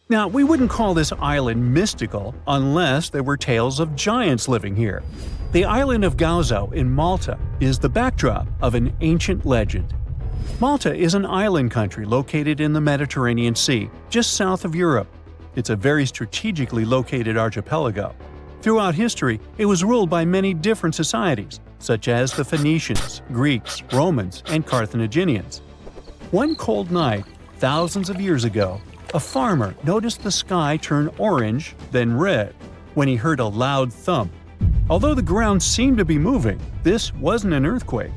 Now, we wouldn't call this island mystical unless there were tales of giants living here. The island of Gozo in Malta is the backdrop of an ancient legend. Malta is an island country located in the Mediterranean Sea, just south of Europe. It's a very strategically located archipelago. Throughout history, it was ruled by many different societies, such as the Phoenicians, Greeks, Romans, and Carthaginians. One cold night, thousands of years ago, a farmer noticed the sky turn orange, then red, when he heard a loud thump. Although the ground seemed to be moving, this wasn't an earthquake.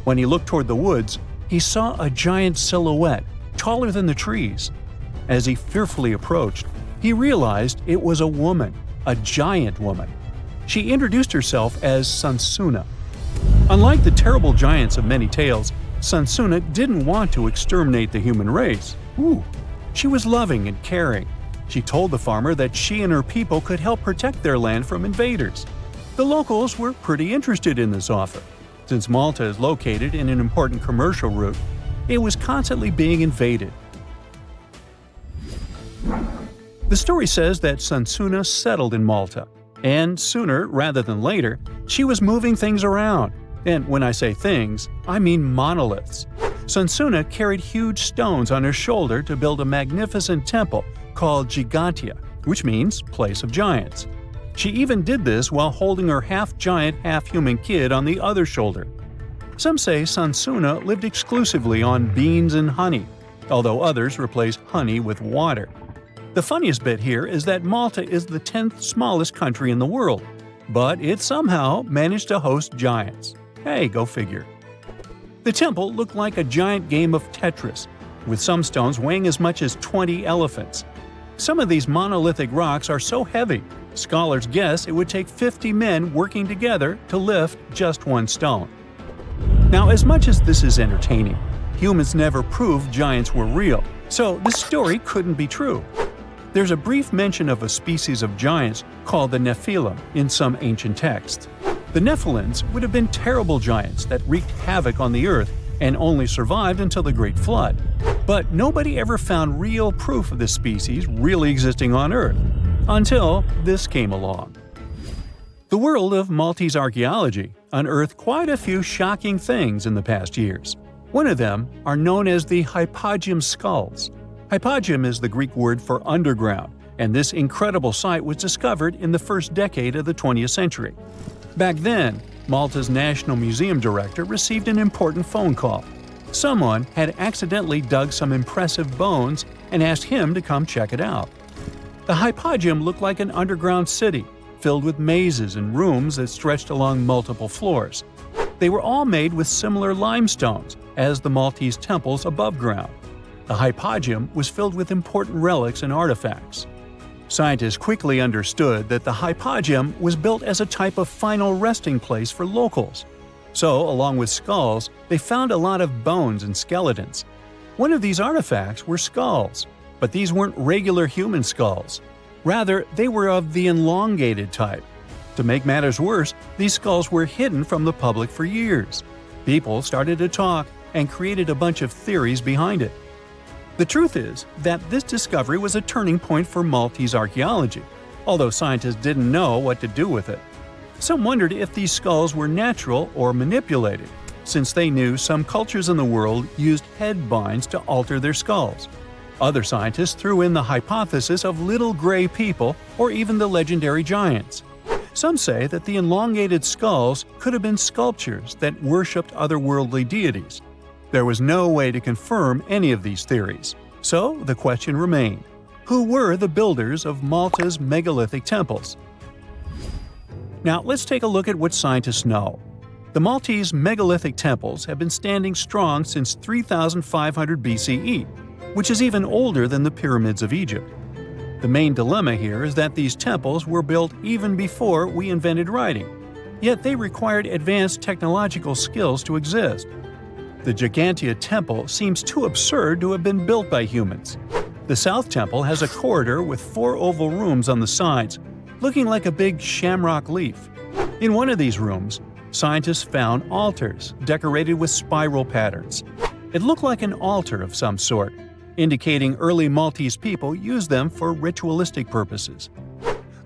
When he looked toward the woods, he saw a giant silhouette, taller than the trees. As he fearfully approached, he realized it was a woman, a giant woman. She introduced herself as Sansuna. Unlike the terrible giants of many tales, Sansuna didn't want to exterminate the human race. She was loving and caring. She told the farmer that she and her people could help protect their land from invaders. The locals were pretty interested in this offer. Since Malta is located in an important commercial route, it was constantly being invaded. The story says that Sansuna settled in Malta, and sooner rather than later, she was moving things around. And when I say things, I mean monoliths. Sansuna carried huge stones on her shoulder to build a magnificent temple called Gigantia, which means place of giants. She even did this while holding her half-giant, half-human kid on the other shoulder. Some say Sansuna lived exclusively on beans and honey, although others replaced honey with water. The funniest bit here is that Malta is the 10th smallest country in the world, but it somehow managed to host giants. Hey, go figure. The temple looked like a giant game of Tetris, with some stones weighing as much as 20 elephants. Some of these monolithic rocks are so heavy, scholars guess it would take 50 men working together to lift just one stone. Now, as much as this is entertaining, humans never proved giants were real, so this story couldn't be true. There's a brief mention of a species of giants called the Nephilim in some ancient texts. The Nephilims would have been terrible giants that wreaked havoc on the earth and only survived until the Great Flood. But nobody ever found real proof of this species really existing on Earth, until this came along. The world of Maltese archaeology unearthed quite a few shocking things in the past years. One of them are known as the hypogeum skulls. Hypogeum is the Greek word for underground, and this incredible site was discovered in the first decade of the 20th century. Back then, Malta's National Museum director received an important phone call. Someone had accidentally dug some impressive bones and asked him to come check it out. The hypogeum looked like an underground city, filled with mazes and rooms that stretched along multiple floors. They were all made with similar limestones as the Maltese temples above ground. The hypogeum was filled with important relics and artifacts. Scientists quickly understood that the hypogeum was built as a type of final resting place for locals. So, along with skulls, they found a lot of bones and skeletons. One of these artifacts were skulls, but these weren't regular human skulls. Rather, they were of the elongated type. To make matters worse, these skulls were hidden from the public for years. People started to talk and created a bunch of theories behind it. The truth is that this discovery was a turning point for Maltese archaeology, although scientists didn't know what to do with it. Some wondered if these skulls were natural or manipulated, since they knew some cultures in the world used head binds to alter their skulls. Other scientists threw in the hypothesis of little gray people or even the legendary giants. Some say that the elongated skulls could have been sculptures that worshipped otherworldly deities. There was no way to confirm any of these theories, so the question remained: who were the builders of Malta's megalithic temples? Now let's take a look at what scientists know. The Maltese megalithic temples have been standing strong since 3500 BCE, which is even older than the pyramids of Egypt. The main dilemma here is that these temples were built even before we invented writing, yet they required advanced technological skills to exist. The Gigantia Temple seems too absurd to have been built by humans. The South Temple has a corridor with 4 oval rooms on the sides, looking like a big shamrock leaf. In one of these rooms, scientists found altars decorated with spiral patterns. It looked like an altar of some sort. indicating early Maltese people used them for ritualistic purposes.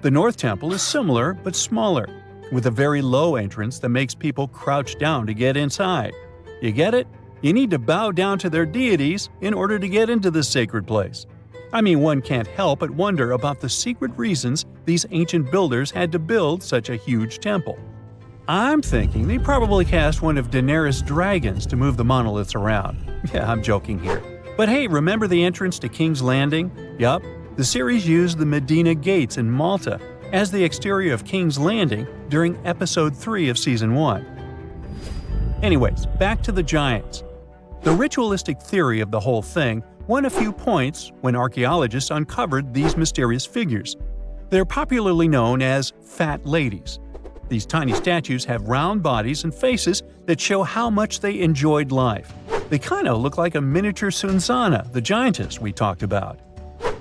The North Temple is similar but smaller, with a very low entrance that makes people crouch down to get inside. You get it? You need to bow down to their deities in order to get into this sacred place. I mean, one can't help but wonder about the secret reasons these ancient builders had to build such a huge temple. I'm thinking they probably cast one of Daenerys' dragons to move the monoliths around. Yeah, I'm joking here. But hey, remember the entrance to King's Landing? Yup, the series used the Medina Gates in Malta as the exterior of King's Landing during Episode 3 of Season 1. Anyways, back to the giants. The ritualistic theory of the whole thing won a few points when archaeologists uncovered these mysterious figures. They're popularly known as fat ladies. These tiny statues have round bodies and faces that show how much they enjoyed life. They kind of look like a miniature Sunsana, the giantess we talked about.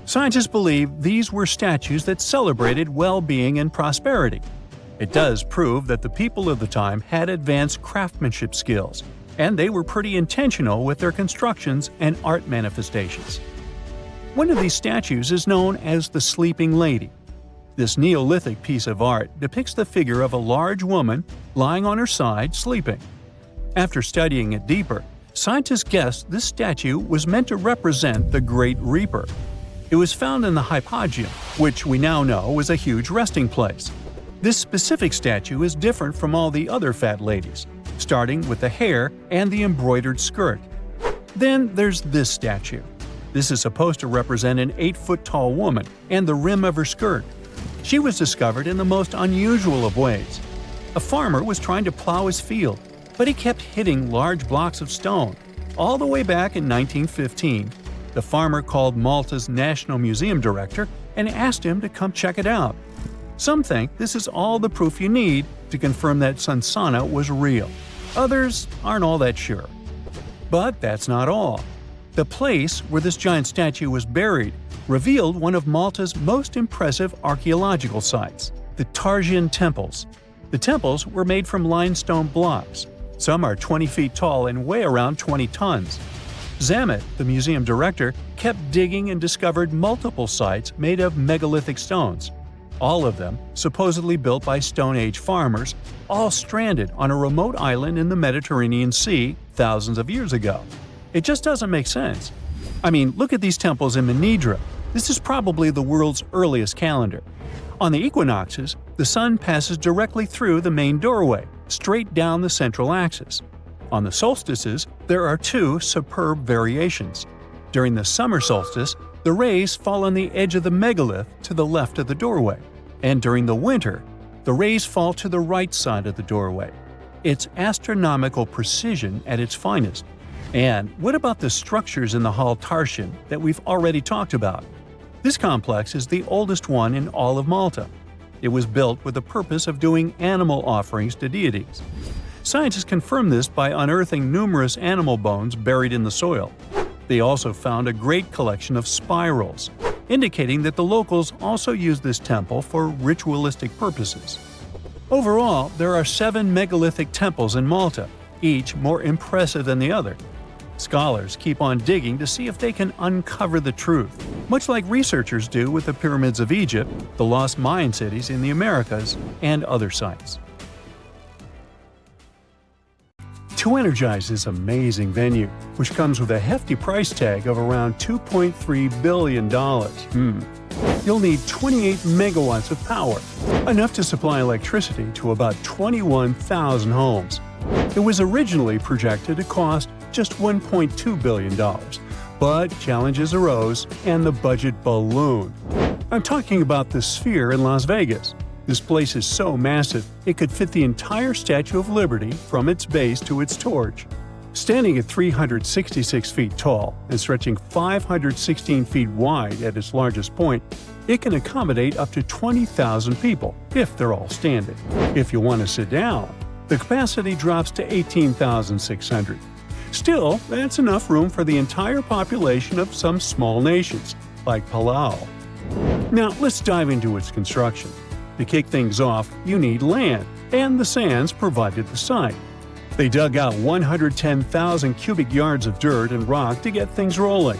Scientists believe these were statues that celebrated well-being and prosperity. It does prove that the people of the time had advanced craftsmanship skills, and they were pretty intentional with their constructions and art manifestations. One of these statues is known as the Sleeping Lady. This Neolithic piece of art depicts the figure of a large woman lying on her side sleeping. After studying it deeper, scientists guessed this statue was meant to represent the Great Reaper. It was found in the hypogeum, which we now know was a huge resting place. This specific statue is different from all the other fat ladies, starting with the hair and the embroidered skirt. Then there's this statue. This is supposed to represent an 8-foot-tall woman and the rim of her skirt. She was discovered in the most unusual of ways. A farmer was trying to plow his field, but he kept hitting large blocks of stone. All the way back in 1915, the farmer called Malta's National Museum director and asked him to come check it out. Some think this is all the proof you need to confirm that Sunsana was real. Others aren't all that sure. But that's not all. The place where this giant statue was buried revealed one of Malta's most impressive archaeological sites, the Tarsian temples. The temples were made from limestone blocks. Some are 20 feet tall and weigh around 20 tons. Zamet, the museum director, kept digging and discovered multiple sites made of megalithic stones. All of them supposedly built by Stone Age farmers, all stranded on a remote island in the Mediterranean Sea thousands of years ago. It just doesn't make sense. I mean, look at these temples in Manidra. This is probably the world's earliest calendar. On the equinoxes, the sun passes directly through the main doorway, straight down the central axis. On the solstices, there are two superb variations. During the summer solstice, the rays fall on the edge of the megalith to the left of the doorway, and during the winter, the rays fall to the right side of the doorway. It's astronomical precision at its finest. And what about the structures in the Hall Tarsian that we've already talked about? This complex is the oldest one in all of Malta. It was built with the purpose of doing animal offerings to deities. Scientists confirmed this by unearthing numerous animal bones buried in the soil. They also found a great collection of spirals, indicating that the locals also used this temple for ritualistic purposes. Overall, there are 7 megalithic temples in Malta, each more impressive than the other. Scholars keep on digging to see if they can uncover the truth, much like researchers do with the pyramids of Egypt, the lost Mayan cities in the Americas, and other sites. To energize this amazing venue, which comes with a hefty price tag of around $2.3 billion, you'll need 28 megawatts of power, enough to supply electricity to about 21,000 homes. It was originally projected to cost just $1.2 billion, but challenges arose and the budget ballooned. I'm talking about the Sphere in Las Vegas. This place is so massive, it could fit the entire Statue of Liberty from its base to its torch. Standing at 366 feet tall and stretching 516 feet wide at its largest point, it can accommodate up to 20,000 people if they're all standing. If you want to sit down, the capacity drops to 18,600. Still, that's enough room for the entire population of some small nations, like Palau. Now, let's dive into its construction. To kick things off, you need land, and the sands provided the site. They dug out 110,000 cubic yards of dirt and rock to get things rolling.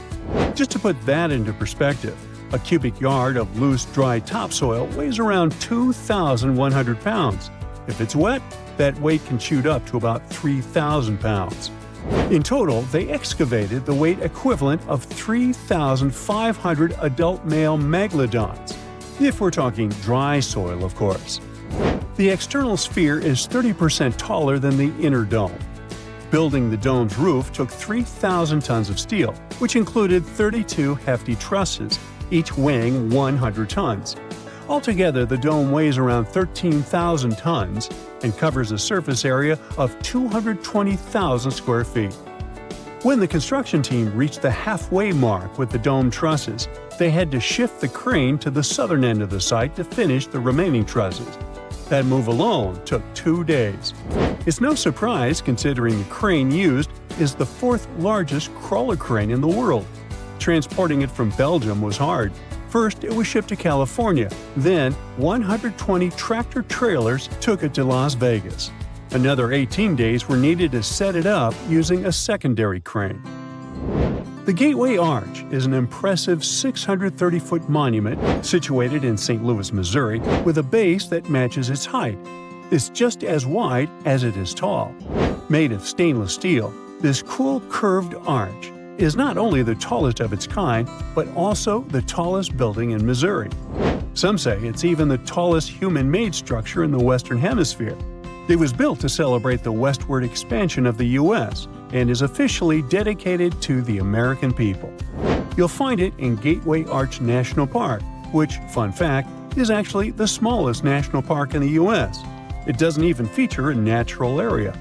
Just to put that into perspective, a cubic yard of loose, dry topsoil weighs around 2,100 pounds. If it's wet, that weight can shoot up to about 3,000 pounds. In total, they excavated the weight equivalent of 3,500 adult male megalodons. If we're talking dry soil, of course. The external sphere is 30% taller than the inner dome. Building the dome's roof took 3,000 tons of steel, which included 32 hefty trusses, each weighing 100 tons. Altogether, the dome weighs around 13,000 tons and covers a surface area of 220,000 square feet. When the construction team reached the halfway mark with the dome trusses, they had to shift the crane to the southern end of the site to finish the remaining trusses. That move alone took 2 days. It's no surprise considering the crane used is the fourth largest crawler crane in the world. Transporting it from Belgium was hard. First, it was shipped to California. Then, 120 tractor-trailers took it to Las Vegas. Another 18 days were needed to set it up using a secondary crane. The Gateway Arch is an impressive 630-foot monument situated in St. Louis, Missouri, with a base that matches its height. It's just as wide as it is tall. Made of stainless steel, this cool curved arch is not only the tallest of its kind, but also the tallest building in Missouri. Some say it's even the tallest human-made structure in the Western Hemisphere. It was built to celebrate the westward expansion of the U.S. and is officially dedicated to the American people. You'll find it in Gateway Arch National Park, which, fun fact, is actually the smallest national park in the U.S. It doesn't even feature a natural area.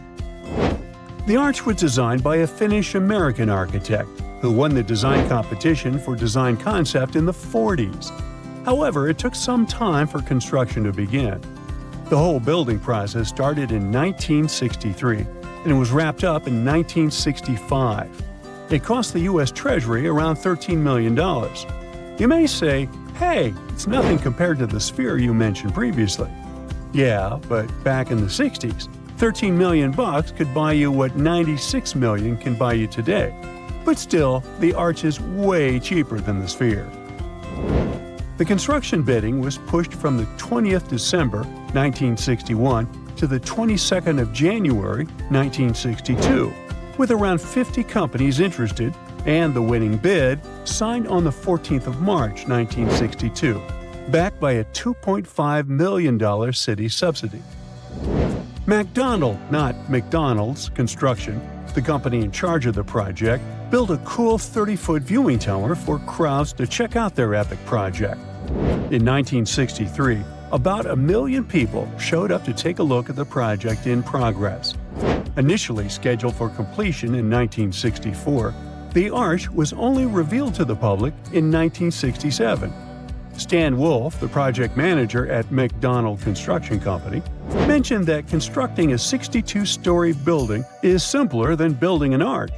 The arch was designed by a Finnish-American architect who won the design competition for design concept in the 40s. However, it took some time for construction to begin. The whole building process started in 1963 and was wrapped up in 1965. It cost the U.S. Treasury around $13 million. You may say, hey, it's nothing compared to the sphere you mentioned previously. Yeah, but back in the 60s, $13 million could buy you what $96 million can buy you today. But still, the arch is way cheaper than the sphere. The construction bidding was pushed from the 20th December 1961 to the 22nd of January 1962, with around 50 companies interested, and the winning bid signed on the 14th of March 1962, backed by a $2.5 million city subsidy. McDonald, not McDonald's, Construction, the company in charge of the project, built a cool 30-foot viewing tower for crowds to check out their epic project. In 1963, about 1 million people showed up to take a look at the project in progress. Initially scheduled for completion in 1964, the arch was only revealed to the public in 1967. Stan Wolf, the project manager at McDonald Construction Company, mentioned that constructing a 62-story building is simpler than building an arch.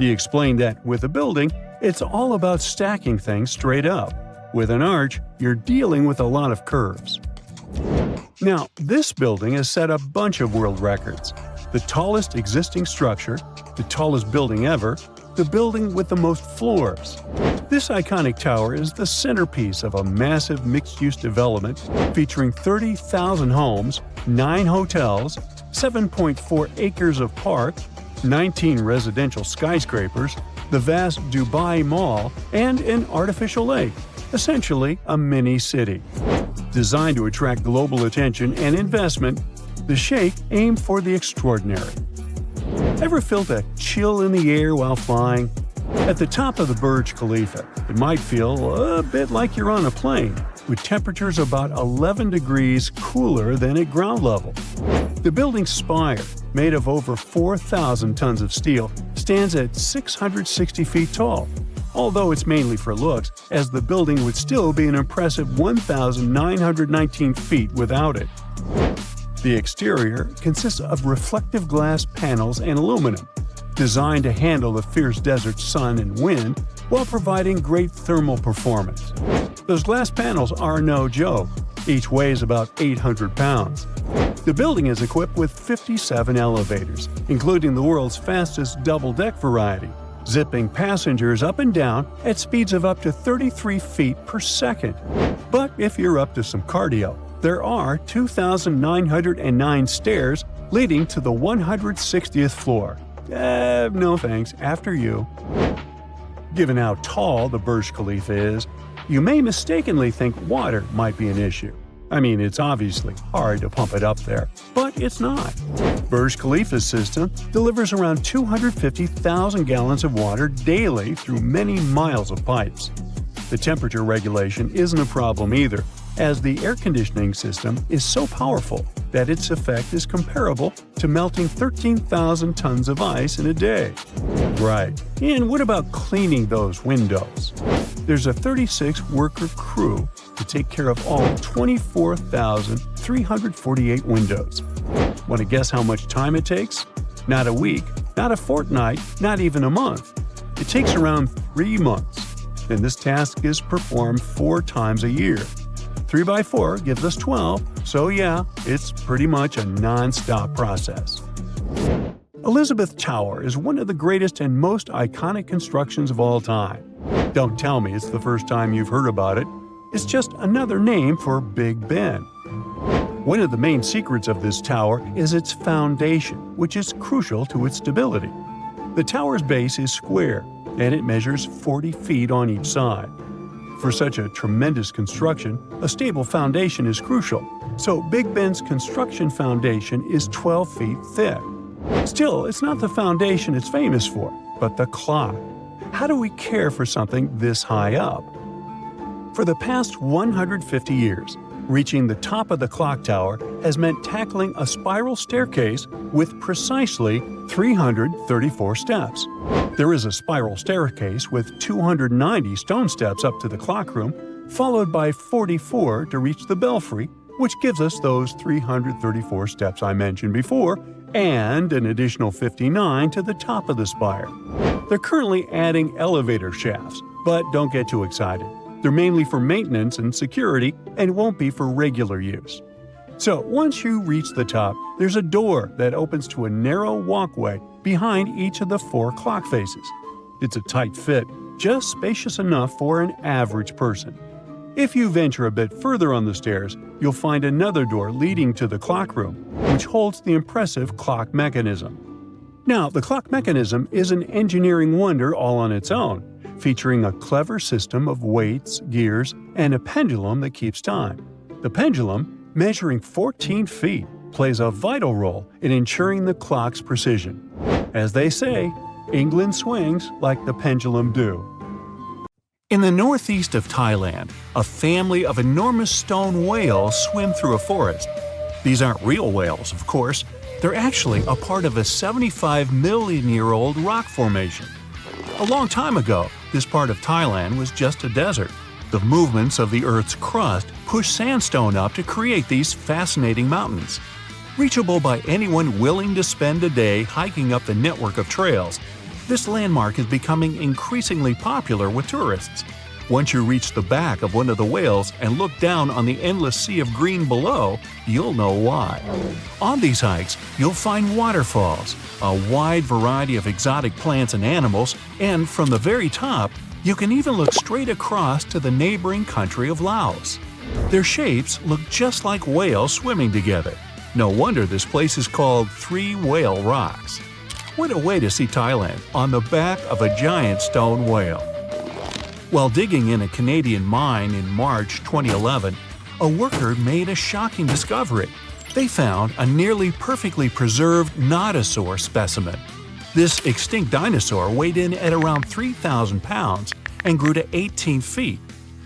He explained that with a building, it's all about stacking things straight up. With an arch, you're dealing with a lot of curves. Now, this building has set a bunch of world records. The tallest existing structure, the tallest building ever, the building with the most floors. This iconic tower is the centerpiece of a massive mixed-use development featuring 30,000 homes, 9 hotels, 7.4 acres of park, 19 residential skyscrapers, the vast Dubai Mall, and an artificial lake, essentially a mini-city. Designed to attract global attention and investment, the Sheikh aimed for the extraordinary. Ever felt a chill in the air while flying? At the top of the Burj Khalifa, it might feel a bit like you're on a plane, with temperatures about 11 degrees cooler than at ground level. The building's spire, made of over 4,000 tons of steel, stands at 660 feet tall, although it's mainly for looks, as the building would still be an impressive 1,919 feet without it. The exterior consists of reflective glass panels and aluminum, designed to handle the fierce desert sun and wind while providing great thermal performance. Those glass panels are no joke. Each weighs about 800 pounds. The building is equipped with 57 elevators, including the world's fastest double-deck variety, zipping passengers up and down at speeds of up to 33 feet per second. But if you're up to some cardio, there are 2,909 stairs leading to the 160th floor. No thanks, after you. Given how tall the Burj Khalifa is, you may mistakenly think water might be an issue. I mean, it's obviously hard to pump it up there, but it's not. Burj Khalifa's system delivers around 250,000 gallons of water daily through many miles of pipes. The temperature regulation isn't a problem either, as the air conditioning system is so powerful that its effect is comparable to melting 13,000 tons of ice in a day. Right. And what about cleaning those windows? There's a 36-worker crew to take care of all 24,348 windows. Want to guess how much time it takes? Not a week, not a fortnight, not even a month. It takes around 3 months, and this task is performed 4 times a year. 3 by 4 gives us 12, so yeah, it's pretty much a non-stop process. Elizabeth Tower is one of the greatest and most iconic constructions of all time. Don't tell me it's the first time you've heard about it. It's just another name for Big Ben. One of the main secrets of this tower is its foundation, which is crucial to its stability. The tower's base is square, and it measures 40 feet on each side. For such a tremendous construction, a stable foundation is crucial, so Big Ben's construction foundation is 12 feet thick. Still, it's not the foundation it's famous for, but the clock. How do we care for something this high up? For the past 150 years, reaching the top of the clock tower has meant tackling a spiral staircase with precisely 334 steps. There is a spiral staircase with 290 stone steps up to the clock room, followed by 44 to reach the belfry, which gives us those 334 steps I mentioned before, and an additional 59 to the top of the spire. They're currently adding elevator shafts, but don't get too excited. They're mainly for maintenance and security and won't be for regular use. So once you reach the top, there's a door that opens to a narrow walkway behind each of the 4 clock faces. It's a tight fit, just spacious enough for an average person. If you venture a bit further on the stairs, you'll find another door leading to the clock room, which holds the impressive clock mechanism. Now, the clock mechanism is an engineering wonder all on its own, featuring a clever system of weights, gears, and a pendulum that keeps time. The pendulum, measuring 14 feet, plays a vital role in ensuring the clock's precision. As they say, England swings like the pendulum do. In the northeast of Thailand, a family of enormous stone whales swim through a forest. These aren't real whales, of course. They're actually a part of a 75-million-year-old rock formation. A long time ago, this part of Thailand was just a desert. The movements of the Earth's crust pushed sandstone up to create these fascinating mountains. Reachable by anyone willing to spend a day hiking up the network of trails, this landmark is becoming increasingly popular with tourists. Once you reach the back of one of the whales and look down on the endless sea of green below, you'll know why. On these hikes, you'll find waterfalls, a wide variety of exotic plants and animals, and from the very top, you can even look straight across to the neighboring country of Laos. Their shapes look just like whales swimming together. No wonder this place is called Three Whale Rocks. What a way to see Thailand on the back of a giant stone whale. While digging in a Canadian mine in March 2011, a worker made a shocking discovery. They found a nearly perfectly preserved nodosaur specimen. This extinct dinosaur weighed in at around 3,000 pounds and grew to 18 feet.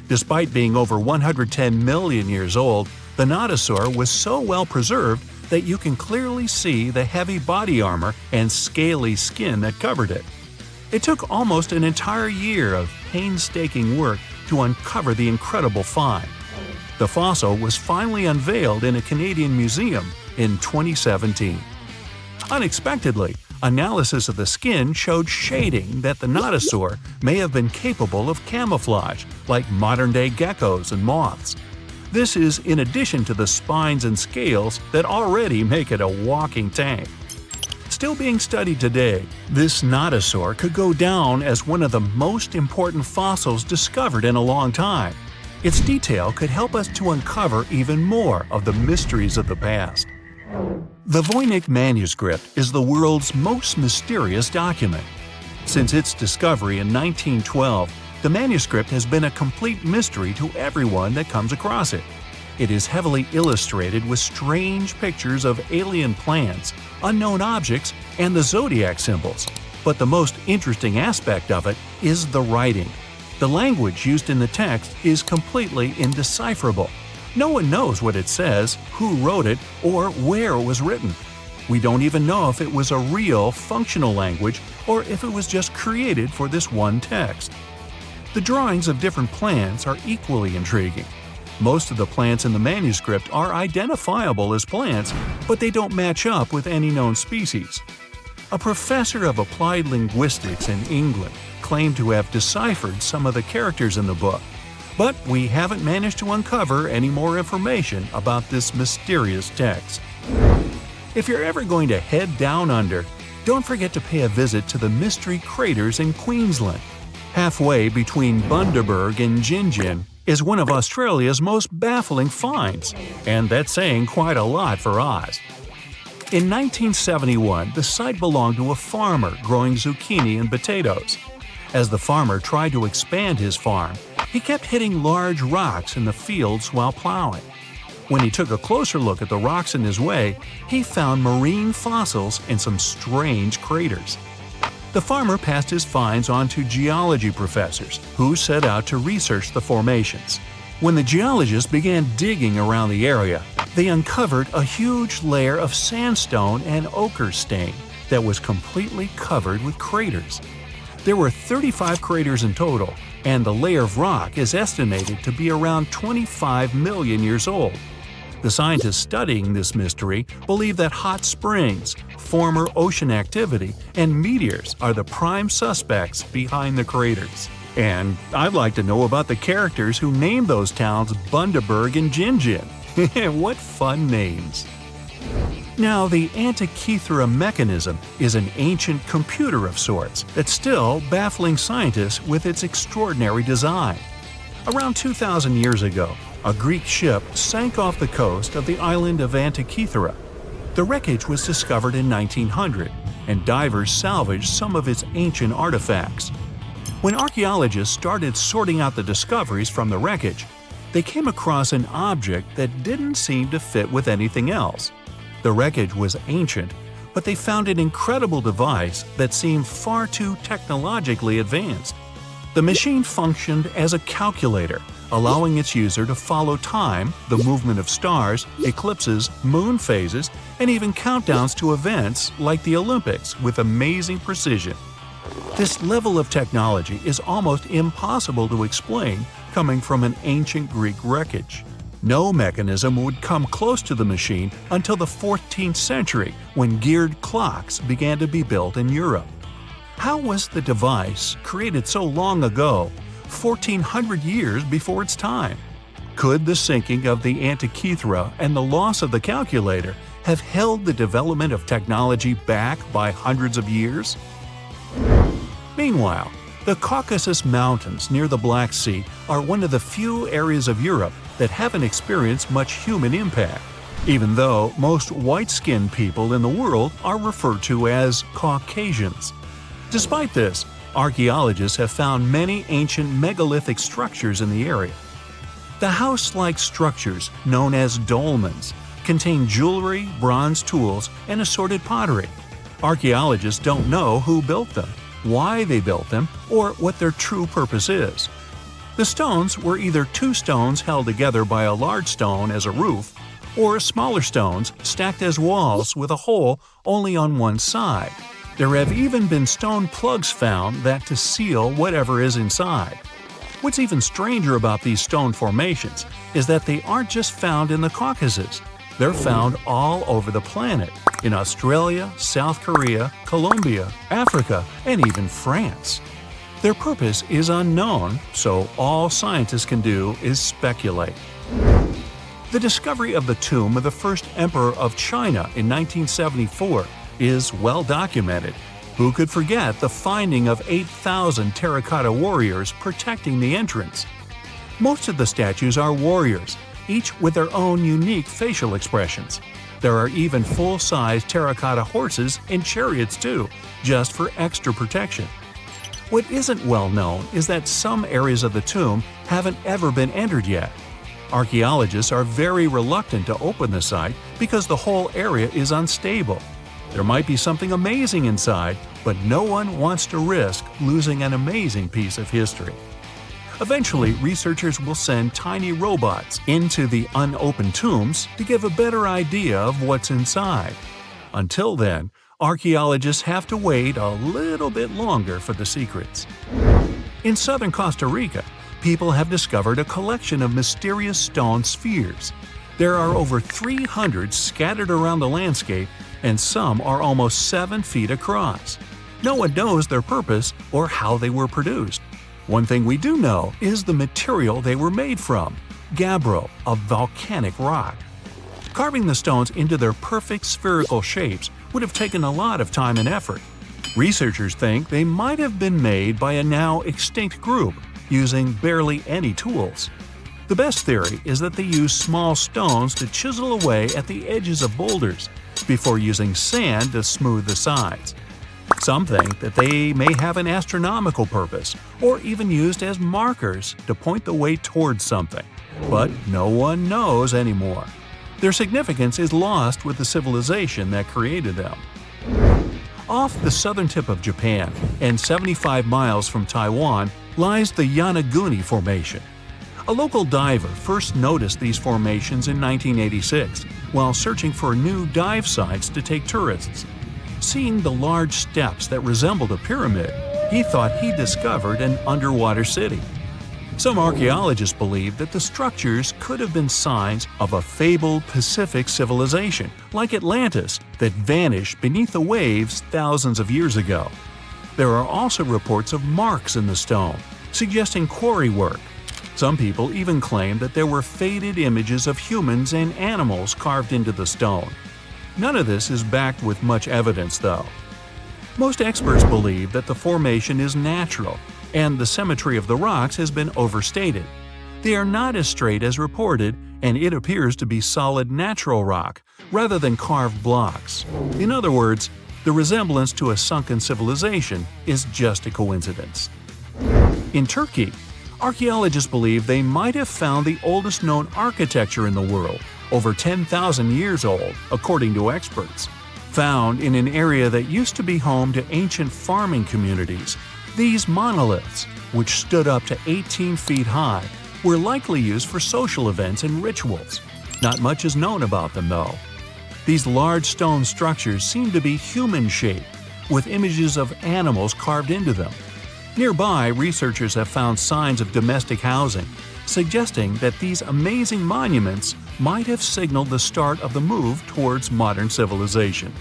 Despite being over 110 million years old, the nodosaur was so well preserved that you can clearly see the heavy body armor and scaly skin that covered it. It took almost an entire year of painstaking work to uncover the incredible find. The fossil was finally unveiled in a Canadian museum in 2017. Unexpectedly, analysis of the skin showed shading that the nodosaur may have been capable of camouflage, like modern-day geckos and moths. This is in addition to the spines and scales that already make it a walking tank. Still being studied today, this nodosaur could go down as one of the most important fossils discovered in a long time. Its detail could help us to uncover even more of the mysteries of the past. The Voynich manuscript is the world's most mysterious document. Since its discovery in 1912, the manuscript has been a complete mystery to everyone that comes across it. It is heavily illustrated with strange pictures of alien plants, unknown objects, and the zodiac symbols. But the most interesting aspect of it is the writing. The language used in the text is completely indecipherable. No one knows what it says, who wrote it, or where it was written. We don't even know if it was a real, functional language or if it was just created for this one text. The drawings of different plants are equally intriguing. Most of the plants in the manuscript are identifiable as plants, but they don't match up with any known species. A professor of applied linguistics in England claimed to have deciphered some of the characters in the book, but we haven't managed to uncover any more information about this mysterious text. If you're ever going to head down under, don't forget to pay a visit to the Mystery Craters in Queensland. Halfway between Bundaberg and Gingin is one of Australia's most baffling finds, and that's saying quite a lot for Oz. In 1971, the site belonged to a farmer growing zucchini and potatoes. As the farmer tried to expand his farm, he kept hitting large rocks in the fields while plowing. When he took a closer look at the rocks in his way, he found marine fossils and some strange craters. The farmer passed his finds on to geology professors, who set out to research the formations. When the geologists began digging around the area, they uncovered a huge layer of sandstone and ochre stain that was completely covered with craters. There were 35 craters in total, and the layer of rock is estimated to be around 25 million years old. The scientists studying this mystery believe that hot springs, former ocean activity, and meteors are the prime suspects behind the craters. And I'd like to know about the characters who named those towns Bundaberg and Gingin. What fun names! Now, the Antikythera mechanism is an ancient computer of sorts that's still baffling scientists with its extraordinary design. Around 2,000 years ago, a Greek ship sank off the coast of the island of Antikythera. The wreckage was discovered in 1900, and divers salvaged some of its ancient artifacts. When archaeologists started sorting out the discoveries from the wreckage, they came across an object that didn't seem to fit with anything else. The wreckage was ancient, but they found an incredible device that seemed far too technologically advanced. The machine functioned as a calculator, allowing its user to follow time, the movement of stars, eclipses, moon phases, and even countdowns to events like the Olympics with amazing precision. This level of technology is almost impossible to explain coming from an ancient Greek wreckage. No mechanism would come close to the machine until the 14th century, when geared clocks began to be built in Europe. How was the device, created so long ago, 1,400 years before its time? Could the sinking of the Antikythera and the loss of the calculator have held the development of technology back by hundreds of years? Meanwhile, the Caucasus Mountains near the Black Sea are one of the few areas of Europe that haven't experienced much human impact, even though most white-skinned people in the world are referred to as Caucasians. Despite this, archaeologists have found many ancient megalithic structures in the area. The house-like structures, known as dolmens, contain jewelry, bronze tools, and assorted pottery. Archaeologists don't know who built them, why they built them, or what their true purpose is. The stones were either two stones held together by a large stone as a roof, or smaller stones stacked as walls with a hole only on one side. There have even been stone plugs found that to seal whatever is inside. What's even stranger about these stone formations is that they aren't just found in the Caucasus. They're found all over the planet, in Australia, South Korea, Colombia, Africa, and even France. Their purpose is unknown, so all scientists can do is speculate. The discovery of the tomb of the first emperor of China in 1974 is well documented. Who could forget the finding of 8,000 terracotta warriors protecting the entrance? Most of the statues are warriors, each with their own unique facial expressions. There are even full-size terracotta horses and chariots too, just for extra protection. What isn't well known is that some areas of the tomb haven't ever been entered yet. Archaeologists are very reluctant to open the site because the whole area is unstable. There might be something amazing inside, but no one wants to risk losing an amazing piece of history. Eventually, researchers will send tiny robots into the unopened tombs to give a better idea of what's inside. Until then, archaeologists have to wait a little bit longer for the secrets. In southern Costa Rica, people have discovered a collection of mysterious stone spheres. There are over 300 scattered around the landscape, and some are almost 7 feet across. No one knows their purpose or how they were produced. One thing we do know is the material they were made from – gabbro, a volcanic rock. Carving the stones into their perfect spherical shapes would have taken a lot of time and effort. Researchers think they might have been made by a now extinct group using barely any tools. The best theory is that they used small stones to chisel away at the edges of boulders before using sand to smooth the sides. Some think that they may have an astronomical purpose or even used as markers to point the way towards something, but no one knows anymore. Their significance is lost with the civilization that created them. Off the southern tip of Japan and 75 miles from Taiwan lies the Yonaguni Formation. A local diver first noticed these formations in 1986 while searching for new dive sites to take tourists. Seeing the large steps that resembled a pyramid, he thought he discovered an underwater city. Some archaeologists believe that the structures could have been signs of a fabled Pacific civilization, like Atlantis, that vanished beneath the waves thousands of years ago. There are also reports of marks in the stone, suggesting quarry work. Some people even claim that there were faded images of humans and animals carved into the stone. None of this is backed with much evidence, though. Most experts believe that the formation is natural, and the symmetry of the rocks has been overstated. They are not as straight as reported, and it appears to be solid natural rock, rather than carved blocks. In other words, the resemblance to a sunken civilization is just a coincidence. In Turkey, archaeologists believe they might have found the oldest known architecture in the world, over 10,000 years old, according to experts. Found in an area that used to be home to ancient farming communities, these monoliths, which stood up to 18 feet high, were likely used for social events and rituals. Not much is known about them, though. These large stone structures seem to be human-shaped, with images of animals carved into them. Nearby, researchers have found signs of domestic housing, suggesting that these amazing monuments might have signaled the start of the move towards modern civilization.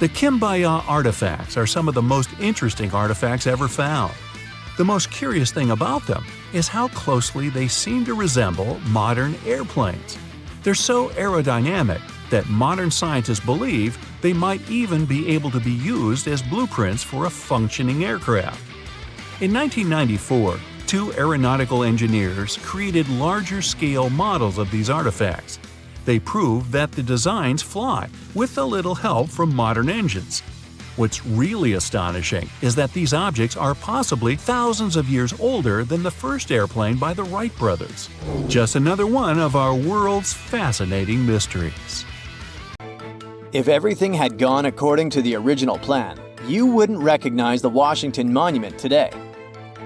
The Kimbaya artifacts are some of the most interesting artifacts ever found. The most curious thing about them is how closely they seem to resemble modern airplanes. They're so aerodynamic that modern scientists believe they might even be able to be used as blueprints for a functioning aircraft. In 1994, 2 aeronautical engineers created larger-scale models of these artifacts. They proved that the designs fly, with a little help from modern engines. What's really astonishing is that these objects are possibly thousands of years older than the first airplane by the Wright brothers. Just another one of our world's fascinating mysteries. If everything had gone according to the original plan, you wouldn't recognize the Washington Monument today.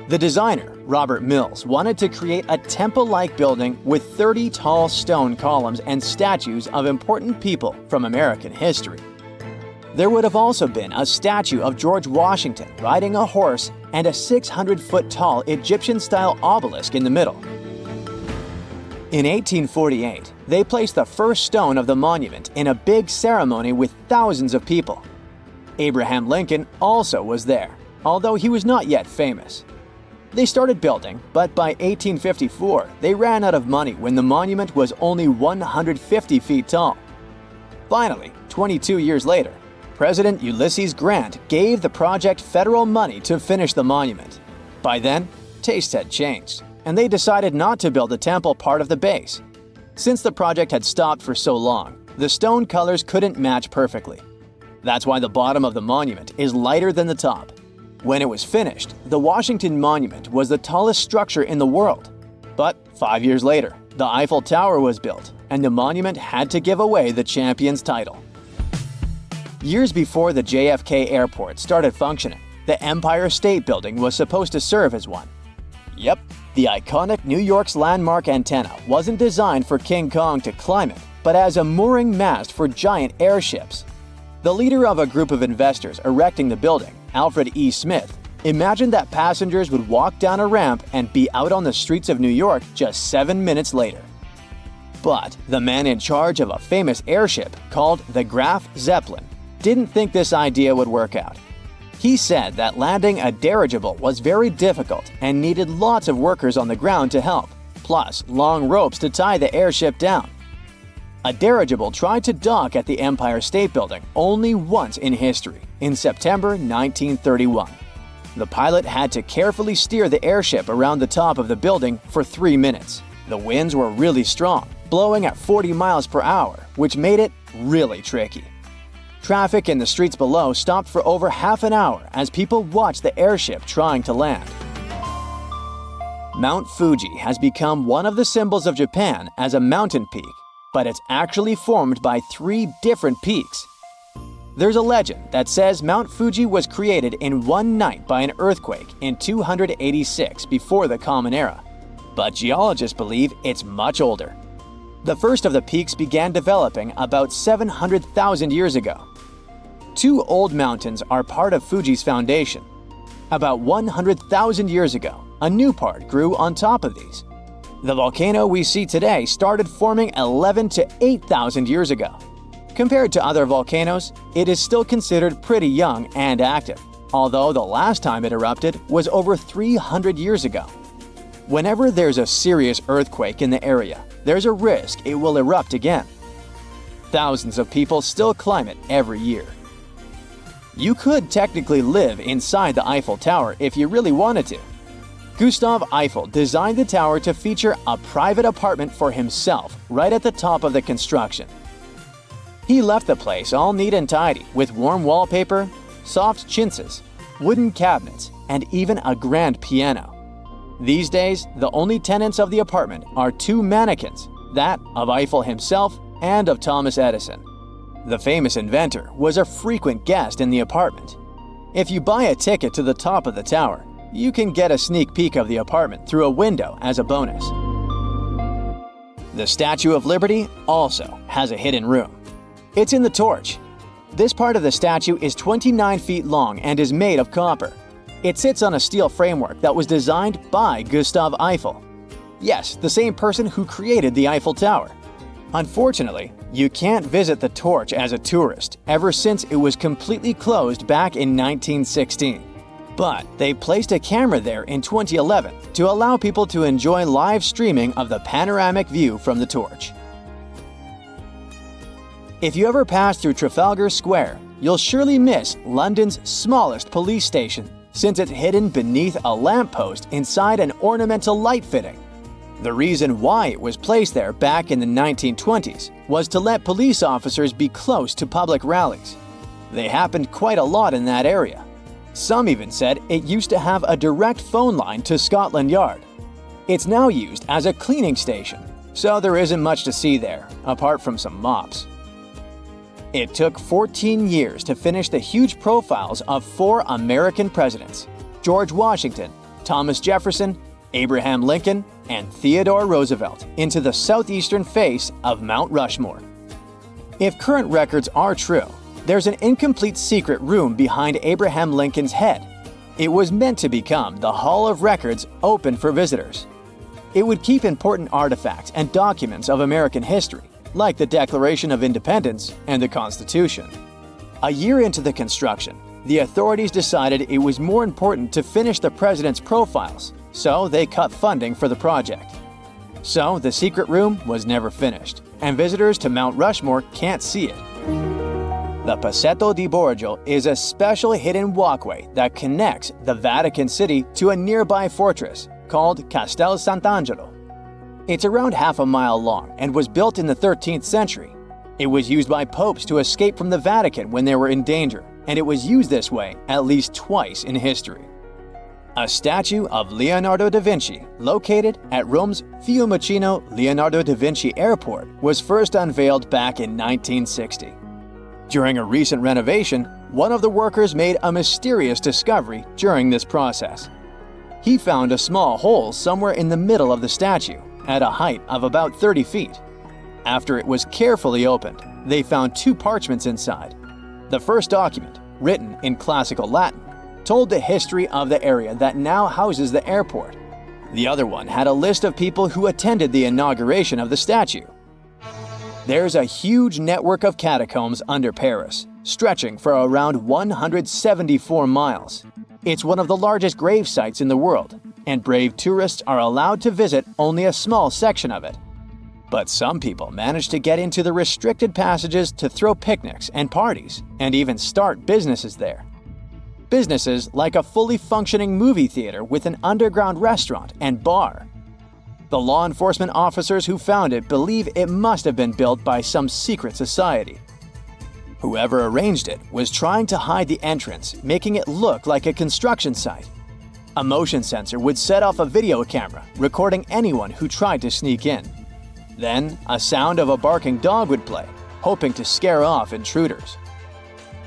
The designer, Robert Mills, wanted to create a temple-like building with 30 tall stone columns and statues of important people from American history. There would have also been a statue of George Washington riding a horse and a 600-foot-tall Egyptian-style obelisk in the middle. In 1848, they placed the first stone of the monument in a big ceremony with thousands of people. Abraham Lincoln also was there, although he was not yet famous. They started building, but by 1854, they ran out of money when the monument was only 150 feet tall. Finally, 22 years later, President Ulysses Grant gave the project federal money to finish the monument. By then, tastes had changed, and they decided not to build the temple part of the base. Since the project had stopped for so long, the stone colors couldn't match perfectly. That's why the bottom of the monument is lighter than the top. When it was finished, the Washington Monument was the tallest structure in the world. But 5 years later, the Eiffel Tower was built, and the monument had to give away the champion's title. Years before the JFK Airport started functioning, the Empire State Building was supposed to serve as one. Yep, the iconic New York's landmark antenna wasn't designed for King Kong to climb it, but as a mooring mast for giant airships. The leader of a group of investors erecting the building, Alfred E. Smith, imagined that passengers would walk down a ramp and be out on the streets of New York just 7 minutes later. But the man in charge of a famous airship called the Graf Zeppelin didn't think this idea would work out. He said that landing a dirigible was very difficult and needed lots of workers on the ground to help, plus long ropes to tie the airship down. A dirigible tried to dock at the Empire State Building only once in history, in September 1931. The pilot had to carefully steer the airship around the top of the building for 3 minutes. The winds were really strong, blowing at 40 miles per hour, which made it really tricky. Traffic in the streets below stopped for over half an hour as people watched the airship trying to land. Mount Fuji has become one of the symbols of Japan as a mountain peak, but it's actually formed by 3 different peaks. There's a legend that says Mount Fuji was created in one night by an earthquake in 286 before the Common Era, but geologists believe it's much older. The first of the peaks began developing about 700,000 years ago. 2 old mountains are part of Fuji's foundation. About 100,000 years ago, a new part grew on top of these. The volcano we see today started forming 11 to 8,000 years ago. Compared to other volcanoes, it is still considered pretty young and active, although the last time it erupted was over 300 years ago. Whenever there's a serious earthquake in the area, there's a risk it will erupt again. Thousands of people still climb it every year. You could technically live inside the Eiffel Tower if you really wanted to. Gustav Eiffel designed the tower to feature a private apartment for himself right at the top of the construction. He left the place all neat and tidy with warm wallpaper, soft chintzes, wooden cabinets, and even a grand piano. These days, the only tenants of the apartment are 2 mannequins, that of Eiffel himself and of Thomas Edison. The famous inventor was a frequent guest in the apartment. If you buy a ticket to the top of the tower, you can get a sneak peek of the apartment through a window as a bonus. The Statue of Liberty also has a hidden room. It's in the torch. This part of the statue is 29 feet long and is made of copper. It sits on a steel framework that was designed by Gustav Eiffel. Yes, the same person who created the Eiffel Tower. Unfortunately, you can't visit the torch as a tourist ever since it was completely closed back in 1916. But they placed a camera there in 2011 to allow people to enjoy live streaming of the panoramic view from the torch. If you ever pass through Trafalgar Square, you'll surely miss London's smallest police station, since it's hidden beneath a lamppost inside an ornamental light fitting. The reason why it was placed there back in the 1920s was to let police officers be close to public rallies. They happened quite a lot in that area. Some even said it used to have a direct phone line to Scotland Yard. It's now used as a cleaning station, so there isn't much to see there, apart from some mops. It took 14 years to finish the huge profiles of 4 American presidents: George Washington, Thomas Jefferson, Abraham Lincoln, and Theodore Roosevelt into the southeastern face of Mount Rushmore. If current records are true, there's an incomplete secret room behind Abraham Lincoln's head. It was meant to become the Hall of Records open for visitors. It would keep important artifacts and documents of American history, like the Declaration of Independence and the Constitution. A year into the construction, the authorities decided it was more important to finish the president's profiles, so they cut funding for the project. So the secret room was never finished, and visitors to Mount Rushmore can't see it. The Passetto di Borgio is a special hidden walkway that connects the Vatican City to a nearby fortress called Castel Sant'Angelo. It's around half a mile long and was built in the 13th century. It was used by popes to escape from the Vatican when they were in danger, and it was used this way at least twice in history. A statue of Leonardo da Vinci, located at Rome's Fiumicino Leonardo da Vinci Airport, was first unveiled back in 1960. During a recent renovation, one of the workers made a mysterious discovery during this process. He found a small hole somewhere in the middle of the statue, at a height of about 30 feet. After it was carefully opened, they found two parchments inside. The first document, written in classical Latin, told the history of the area that now houses the airport. The other one had a list of people who attended the inauguration of the statue. There's a huge network of catacombs under Paris, stretching for around 174 miles. It's one of the largest grave sites in the world, and brave tourists are allowed to visit only a small section of it. But some people manage to get into the restricted passages to throw picnics and parties, and even start businesses there. Businesses like a fully functioning movie theater with an underground restaurant and bar. The law enforcement officers who found it believe it must have been built by some secret society. Whoever arranged it was trying to hide the entrance, making it look like a construction site. A motion sensor would set off a video camera, recording anyone who tried to sneak in. Then, a sound of a barking dog would play, hoping to scare off intruders.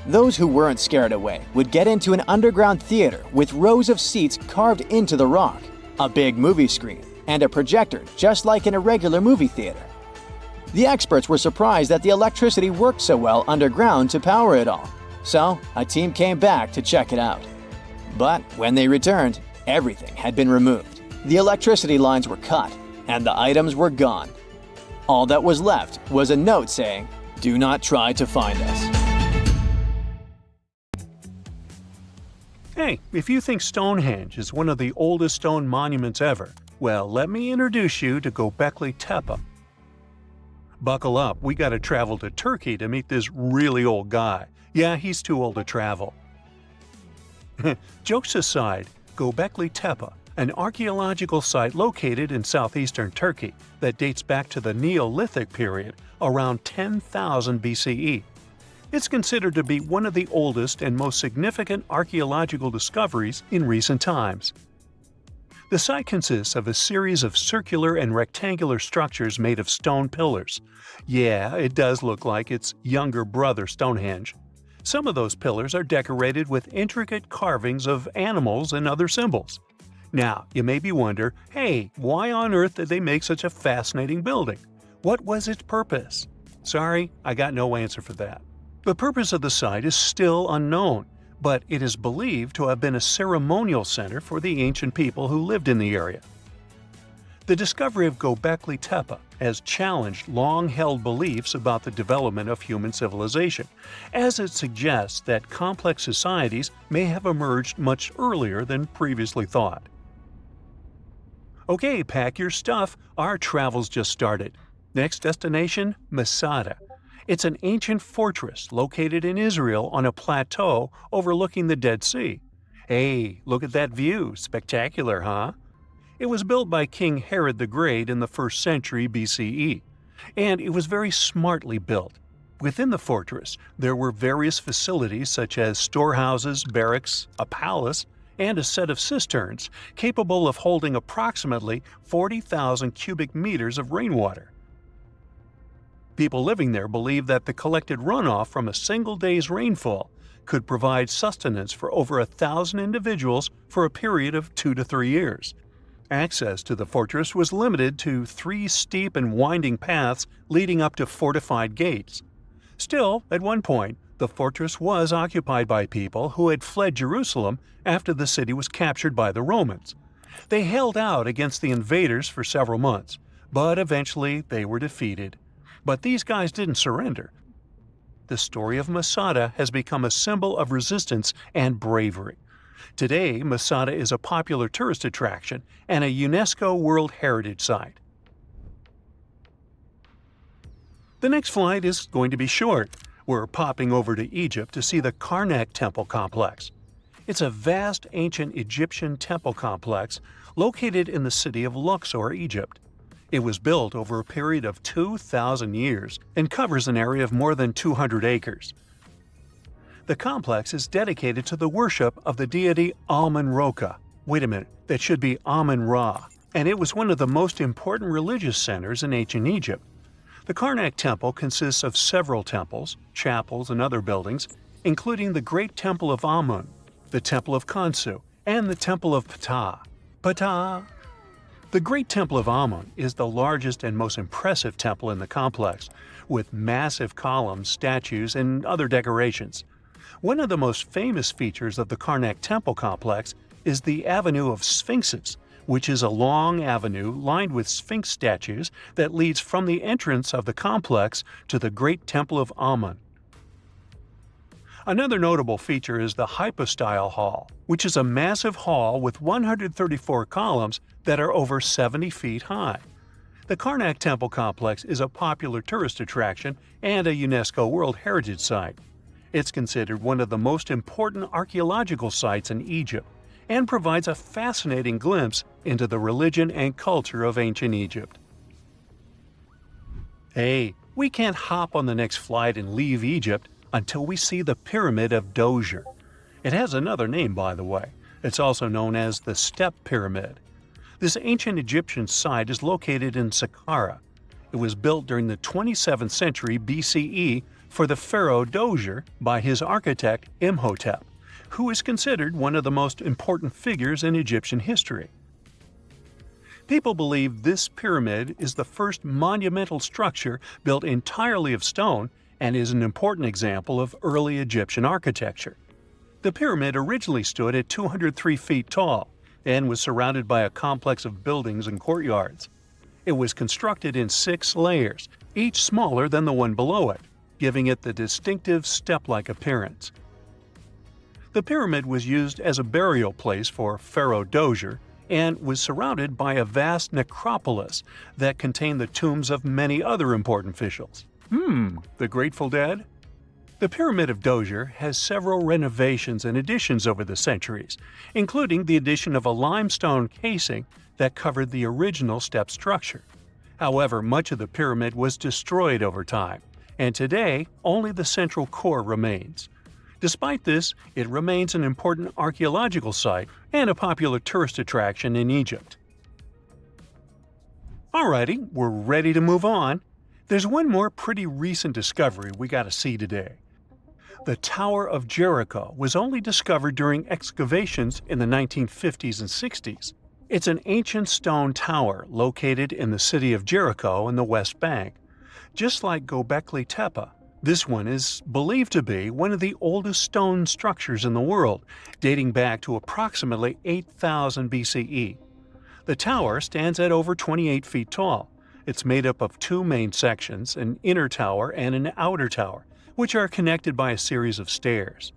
Those who weren't scared away would get into an underground theater with rows of seats carved into the rock, a big movie screen, and a projector just like in a regular movie theater. The experts were surprised that the electricity worked so well underground to power it all, so a team came back to check it out. But when they returned, everything had been removed. The electricity lines were cut, and the items were gone. All that was left was a note saying, "Do not try to find us." Hey, if you think Stonehenge is one of the oldest stone monuments ever, well, let me introduce you to Göbekli Tepe. Buckle up, we gotta travel to Turkey to meet this really old guy. Yeah, he's too old to travel. Jokes aside, Göbekli Tepe, an archaeological site located in southeastern Turkey that dates back to the Neolithic period, around 10,000 BCE. It's considered to be one of the oldest and most significant archaeological discoveries in recent times. The site consists of a series of circular and rectangular structures made of stone pillars. Yeah, it does look like its younger brother Stonehenge. Some of those pillars are decorated with intricate carvings of animals and other symbols. Now, you maybe wonder, hey, why on earth did they make such a fascinating building? What was its purpose? Sorry, I got no answer for that. The purpose of the site is still unknown, but it is believed to have been a ceremonial center for the ancient people who lived in the area. The discovery of Göbekli Tepe has challenged long-held beliefs about the development of human civilization, as it suggests that complex societies may have emerged much earlier than previously thought. Okay, pack your stuff, our travels just started. Next destination, Masada. It's an ancient fortress located in Israel on a plateau overlooking the Dead Sea. Hey, look at that view, spectacular, huh? It was built by King Herod the Great in the 1st century BCE, and it was very smartly built. Within the fortress, there were various facilities such as storehouses, barracks, a palace, and a set of cisterns capable of holding approximately 40,000 cubic meters of rainwater. People living there believe that the collected runoff from a single day's rainfall could provide sustenance for over 1,000 individuals for a period of 2 to 3 years. Access to the fortress was limited to 3 steep and winding paths leading up to fortified gates. Still, at one point, the fortress was occupied by people who had fled Jerusalem after the city was captured by the Romans. They held out against the invaders for several months, but eventually they were defeated. But these guys didn't surrender. The story of Masada has become a symbol of resistance and bravery. Today, Masada is a popular tourist attraction and a UNESCO World Heritage Site. The next flight is going to be short. We're popping over to Egypt to see the Karnak Temple Complex. It's a vast ancient Egyptian temple complex located in the city of Luxor, Egypt. It was built over a period of 2,000 years and covers an area of more than 200 acres. The complex is dedicated to the worship of the deity Amun-Roka. Wait a minute, that should be Amun-Ra, and it was one of the most important religious centers in ancient Egypt. The Karnak Temple consists of several temples, chapels, and other buildings, including the Great Temple of Amun, the Temple of Khonsu, and the Temple of Ptah. Ptah! The Great Temple of Amun is the largest and most impressive temple in the complex, with massive columns, statues, and other decorations. One of the most famous features of the Karnak Temple complex is the Avenue of Sphinxes, which is a long avenue lined with Sphinx statues that leads from the entrance of the complex to the Great Temple of Amun. Another notable feature is the Hypostyle Hall, which is a massive hall with 134 columns that are over 70 feet high. The Karnak Temple Complex is a popular tourist attraction and a UNESCO World Heritage Site. It's considered one of the most important archaeological sites in Egypt and provides a fascinating glimpse into the religion and culture of ancient Egypt. Hey, we can't hop on the next flight and leave Egypt until we see the Pyramid of Djoser. It has another name, by the way. It's also known as the Step Pyramid. This ancient Egyptian site is located in Saqqara. It was built during the 27th century BCE for the pharaoh Djoser by his architect Imhotep, who is considered one of the most important figures in Egyptian history. People believe this pyramid is the first monumental structure built entirely of stone and is an important example of early Egyptian architecture. The pyramid originally stood at 203 feet tall and was surrounded by a complex of buildings and courtyards. It was constructed in 6 layers, each smaller than the one below it, giving it the distinctive step-like appearance. The pyramid was used as a burial place for Pharaoh Djoser and was surrounded by a vast necropolis that contained the tombs of many other important officials. The Grateful Dead? The Pyramid of Djoser has several renovations and additions over the centuries, including the addition of a limestone casing that covered the original step structure. However, much of the pyramid was destroyed over time, and today only the central core remains. Despite this, it remains an important archaeological site and a popular tourist attraction in Egypt. Alrighty, we're ready to move on. There's one more pretty recent discovery we gotta see today. The Tower of Jericho was only discovered during excavations in the 1950s and 60s. It's an ancient stone tower located in the city of Jericho in the West Bank. Just like Göbekli Tepe, this one is believed to be one of the oldest stone structures in the world, dating back to approximately 8000 BCE. The tower stands at over 28 feet tall. It's made up of 2 main sections, an inner tower and an outer tower, which are connected by a series of stairs.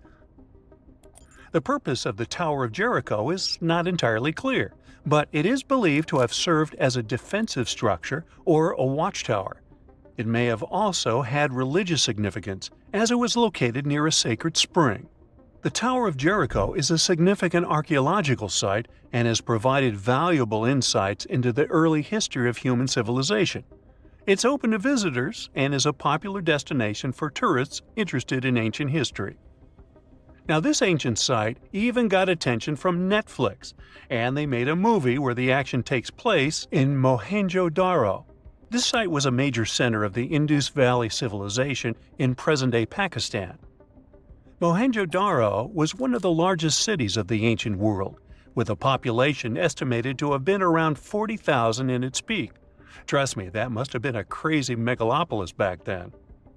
The purpose of the Tower of Jericho is not entirely clear, but it is believed to have served as a defensive structure or a watchtower. It may have also had religious significance, as it was located near a sacred spring. The Tower of Jericho is a significant archaeological site and has provided valuable insights into the early history of human civilization. It's open to visitors and is a popular destination for tourists interested in ancient history. Now, this ancient site even got attention from Netflix, and they made a movie where the action takes place in Mohenjo-Daro. This site was a major center of the Indus Valley civilization in present-day Pakistan. Mohenjo-Daro was one of the largest cities of the ancient world, with a population estimated to have been around 40,000 in its peak. Trust me, that must have been a crazy megalopolis back then.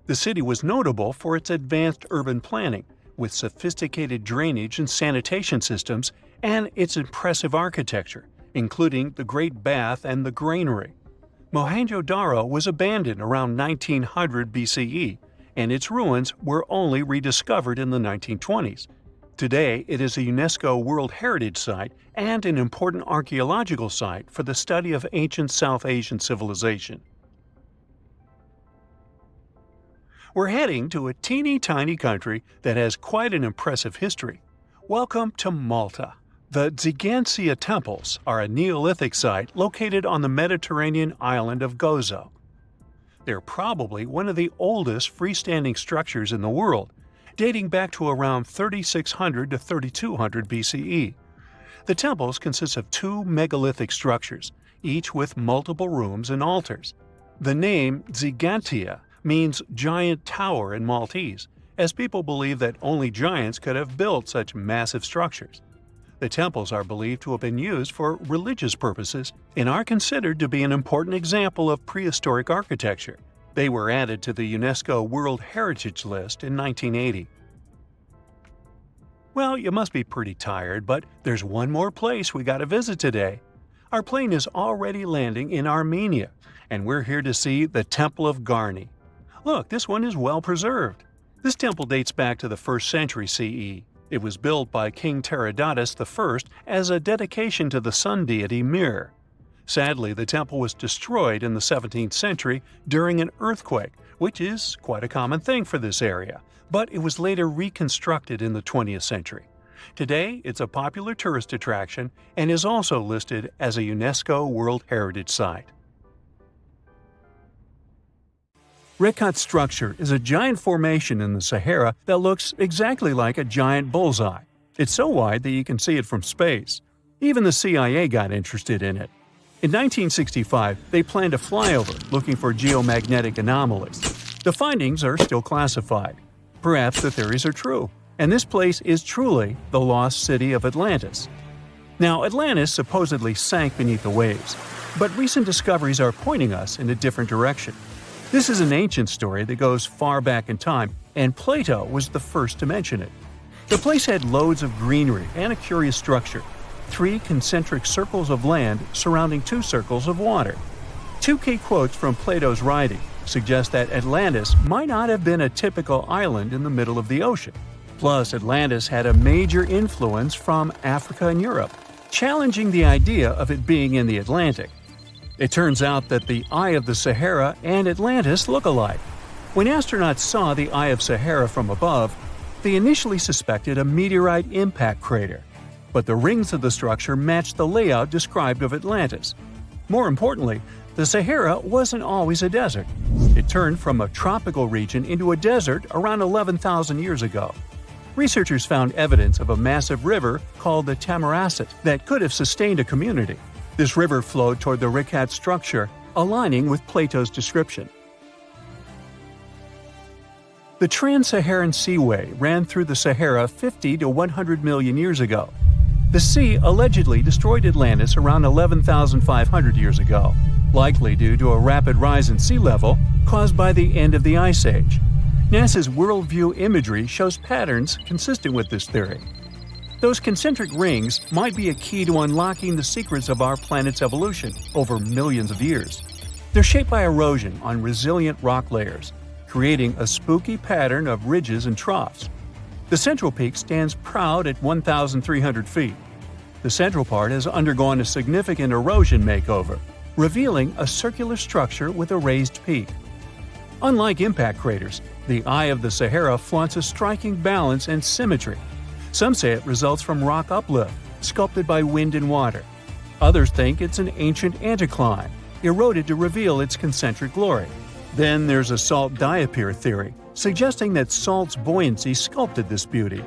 The city was notable for its advanced urban planning, with sophisticated drainage and sanitation systems, and its impressive architecture, including the Great Bath and the Granary. Mohenjo-Daro was abandoned around 1900 BCE, and its ruins were only rediscovered in the 1920s. Today, it is a UNESCO World Heritage Site and an important archaeological site for the study of ancient South Asian civilization. We're heading to a teeny-tiny country that has quite an impressive history. Welcome to Malta. The Xigantia Temples are a Neolithic site located on the Mediterranean island of Gozo. They're probably one of the oldest freestanding structures in the world, dating back to around 3600 to 3200 BCE. The temples consist of two megalithic structures, each with multiple rooms and altars. The name Xigantia means giant tower in Maltese, as people believe that only giants could have built such massive structures. The temples are believed to have been used for religious purposes and are considered to be an important example of prehistoric architecture. They were added to the UNESCO World Heritage List in 1980. Well, you must be pretty tired, but there's one more place we gotta visit today. Our plane is already landing in Armenia, and we're here to see the Temple of Garni. Look, this one is well preserved. This temple dates back to the 1st century CE. It was built by King Tiridates I as a dedication to the sun deity Mir. Sadly, the temple was destroyed in the 17th century during an earthquake, which is quite a common thing for this area, but it was later reconstructed in the 20th century. Today, it's a popular tourist attraction and is also listed as a UNESCO World Heritage Site. Rekat structure is a giant formation in the Sahara that looks exactly like a giant bullseye. It's so wide that you can see it from space. Even the CIA got interested in it. In 1965, they planned a flyover looking for geomagnetic anomalies. The findings are still classified. Perhaps the theories are true, and this place is truly the lost city of Atlantis. Now, Atlantis supposedly sank beneath the waves, but recent discoveries are pointing us in a different direction. This is an ancient story that goes far back in time, and Plato was the first to mention it. The place had loads of greenery and a curious structure: 3 concentric circles of land surrounding 2 circles of water. 2 key quotes from Plato's writing suggest that Atlantis might not have been a typical island in the middle of the ocean. Plus, Atlantis had a major influence from Africa and Europe, challenging the idea of it being in the Atlantic. It turns out that the Eye of the Sahara and Atlantis look alike. When astronauts saw the Eye of Sahara from above, they initially suspected a meteorite impact crater, but the rings of the structure matched the layout described of Atlantis. More importantly, the Sahara wasn't always a desert. It turned from a tropical region into a desert around 11,000 years ago. Researchers found evidence of a massive river called the Tamaracet that could have sustained a community. This river flowed toward the Rekat structure, aligning with Plato's description. The Trans-Saharan Seaway ran through the Sahara 50 to 100 million years ago. The sea allegedly destroyed Atlantis around 11,500 years ago, likely due to a rapid rise in sea level caused by the end of the Ice Age. NASA's worldview imagery shows patterns consistent with this theory. Those concentric rings might be a key to unlocking the secrets of our planet's evolution over millions of years. They're shaped by erosion on resilient rock layers, creating a spooky pattern of ridges and troughs. The central peak stands proud at 1,300 feet. The central part has undergone a significant erosion makeover, revealing a circular structure with a raised peak. Unlike impact craters, the Eye of the Sahara flaunts a striking balance and symmetry. Some say it results from rock uplift, sculpted by wind and water. Others think it's an ancient anticline, eroded to reveal its concentric glory. Then there's a salt diapir theory, suggesting that salt's buoyancy sculpted this beauty.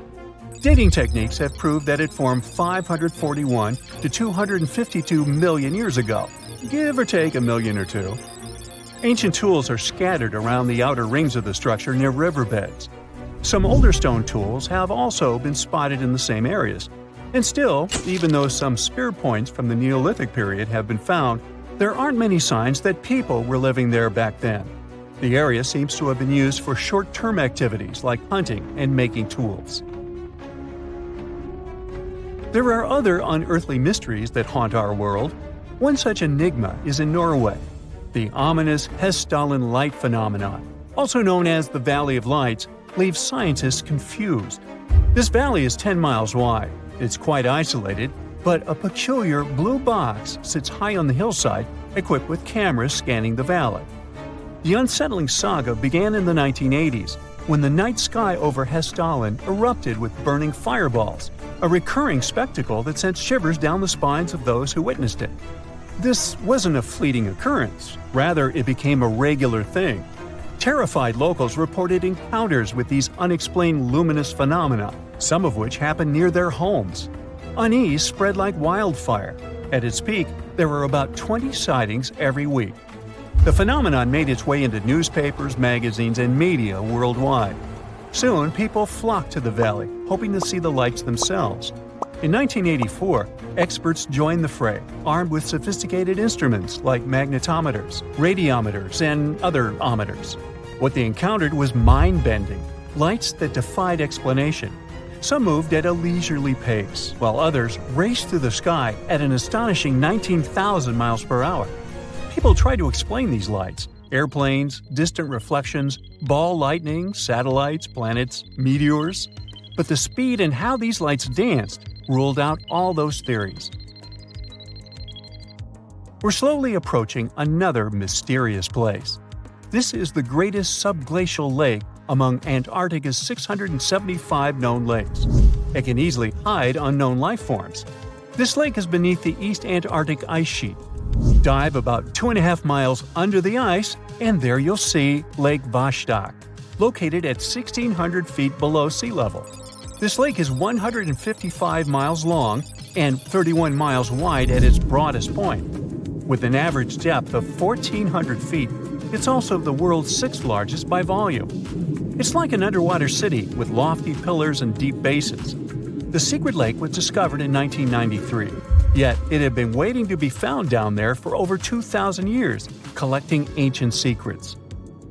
Dating techniques have proved that it formed 541 to 252 million years ago, give or take a million or two. Ancient tools are scattered around the outer rings of the structure near riverbeds. Some older stone tools have also been spotted in the same areas. And still, even though some spear points from the Neolithic period have been found, there aren't many signs that people were living there back then. The area seems to have been used for short-term activities like hunting and making tools. There are other unearthly mysteries that haunt our world. One such enigma is in Norway, the ominous Hessdalen light phenomenon, also known as the Valley of Lights, leaves scientists confused. This valley is 10 miles wide. It's quite isolated, but a peculiar blue box sits high on the hillside, equipped with cameras scanning the valley. The unsettling saga began in the 1980s, when the night sky over Hessdalen erupted with burning fireballs, a recurring spectacle that sent shivers down the spines of those who witnessed it. This wasn't a fleeting occurrence, rather it became a regular thing. Terrified locals reported encounters with these unexplained luminous phenomena, some of which happened near their homes. Unease spread like wildfire. At its peak, there were about 20 sightings every week. The phenomenon made its way into newspapers, magazines, and media worldwide. Soon, people flocked to the valley, hoping to see the lights themselves. In 1984, experts joined the fray, armed with sophisticated instruments like magnetometers, radiometers, and other ometers. What they encountered was mind-bending, lights that defied explanation. Some moved at a leisurely pace, while others raced through the sky at an astonishing 19,000 miles per hour. People tried to explain these lights: airplanes, distant reflections, ball lightning, satellites, planets, meteors. But the speed and how these lights danced ruled out all those theories. We're slowly approaching another mysterious place. This is the greatest subglacial lake among Antarctica's 675 known lakes. It can easily hide unknown life forms. This lake is beneath the East Antarctic ice sheet. Dive about 2.5 miles under the ice, and there you'll see Lake Vostok, located at 1,600 feet below sea level. This lake is 155 miles long and 31 miles wide at its broadest point. With an average depth of 1,400 feet, it's also the world's sixth largest by volume. It's like an underwater city with lofty pillars and deep basins. The secret lake was discovered in 1993, yet it had been waiting to be found down there for over 2,000 years, collecting ancient secrets.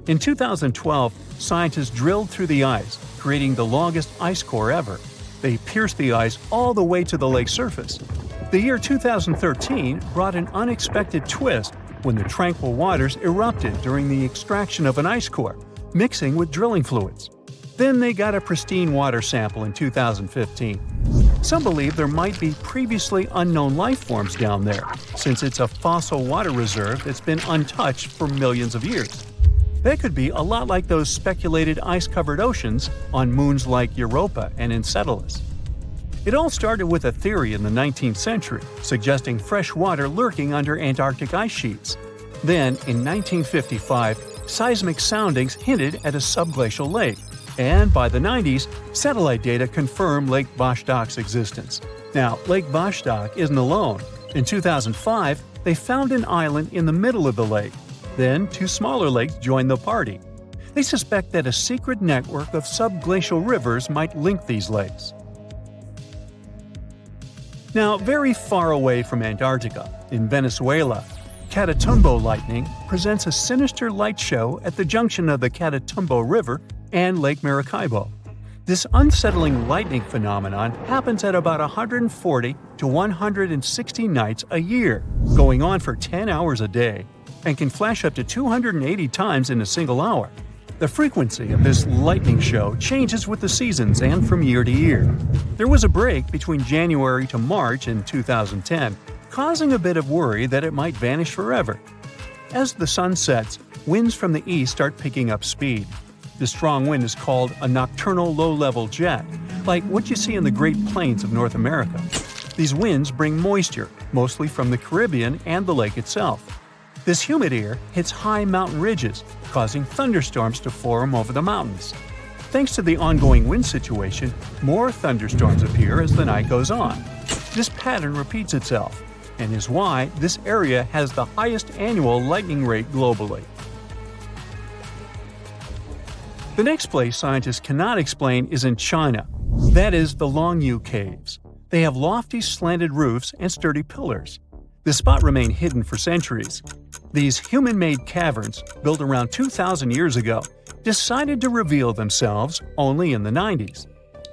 In 2012, scientists drilled through the ice, creating the longest ice core ever. They pierced the ice all the way to the lake's surface. The year 2013 brought an unexpected twist when the tranquil waters erupted during the extraction of an ice core, mixing with drilling fluids. Then they got a pristine water sample in 2015. Some believe there might be previously unknown life forms down there, since it's a fossil water reserve that's been untouched for millions of years. That could be a lot like those speculated ice-covered oceans on moons like Europa and Enceladus. It all started with a theory in the 19th century, suggesting fresh water lurking under Antarctic ice sheets. Then, in 1955, seismic soundings hinted at a subglacial lake, and by the 90s, satellite data confirmed Lake Vostok's existence. Now, Lake Vostok isn't alone. In 2005, they found an island in the middle of the lake. Then, two smaller lakes joined the party. They suspect that a secret network of subglacial rivers might link these lakes. Now, very far away from Antarctica, in Venezuela, Catatumbo lightning presents a sinister light show at the junction of the Catatumbo River and Lake Maracaibo. This unsettling lightning phenomenon happens at about 140 to 160 nights a year, going on for 10 hours a day, and can flash up to 280 times in a single hour. The frequency of this lightning show changes with the seasons and from year to year. There was a break between January to March in 2010, causing a bit of worry that it might vanish forever. As the sun sets, winds from the east start picking up speed. The strong wind is called a nocturnal low-level jet, like what you see in the Great Plains of North America. These winds bring moisture, mostly from the Caribbean and the lake itself. This humid air hits high mountain ridges, causing thunderstorms to form over the mountains. Thanks to the ongoing wind situation, more thunderstorms appear as the night goes on. This pattern repeats itself, and is why this area has the highest annual lightning rate globally. The next place scientists cannot explain is in China. That is the Longyu Caves. They have lofty slanted roofs and sturdy pillars. The spot remained hidden for centuries. These human-made caverns, built around 2,000 years ago, decided to reveal themselves only in the 90s.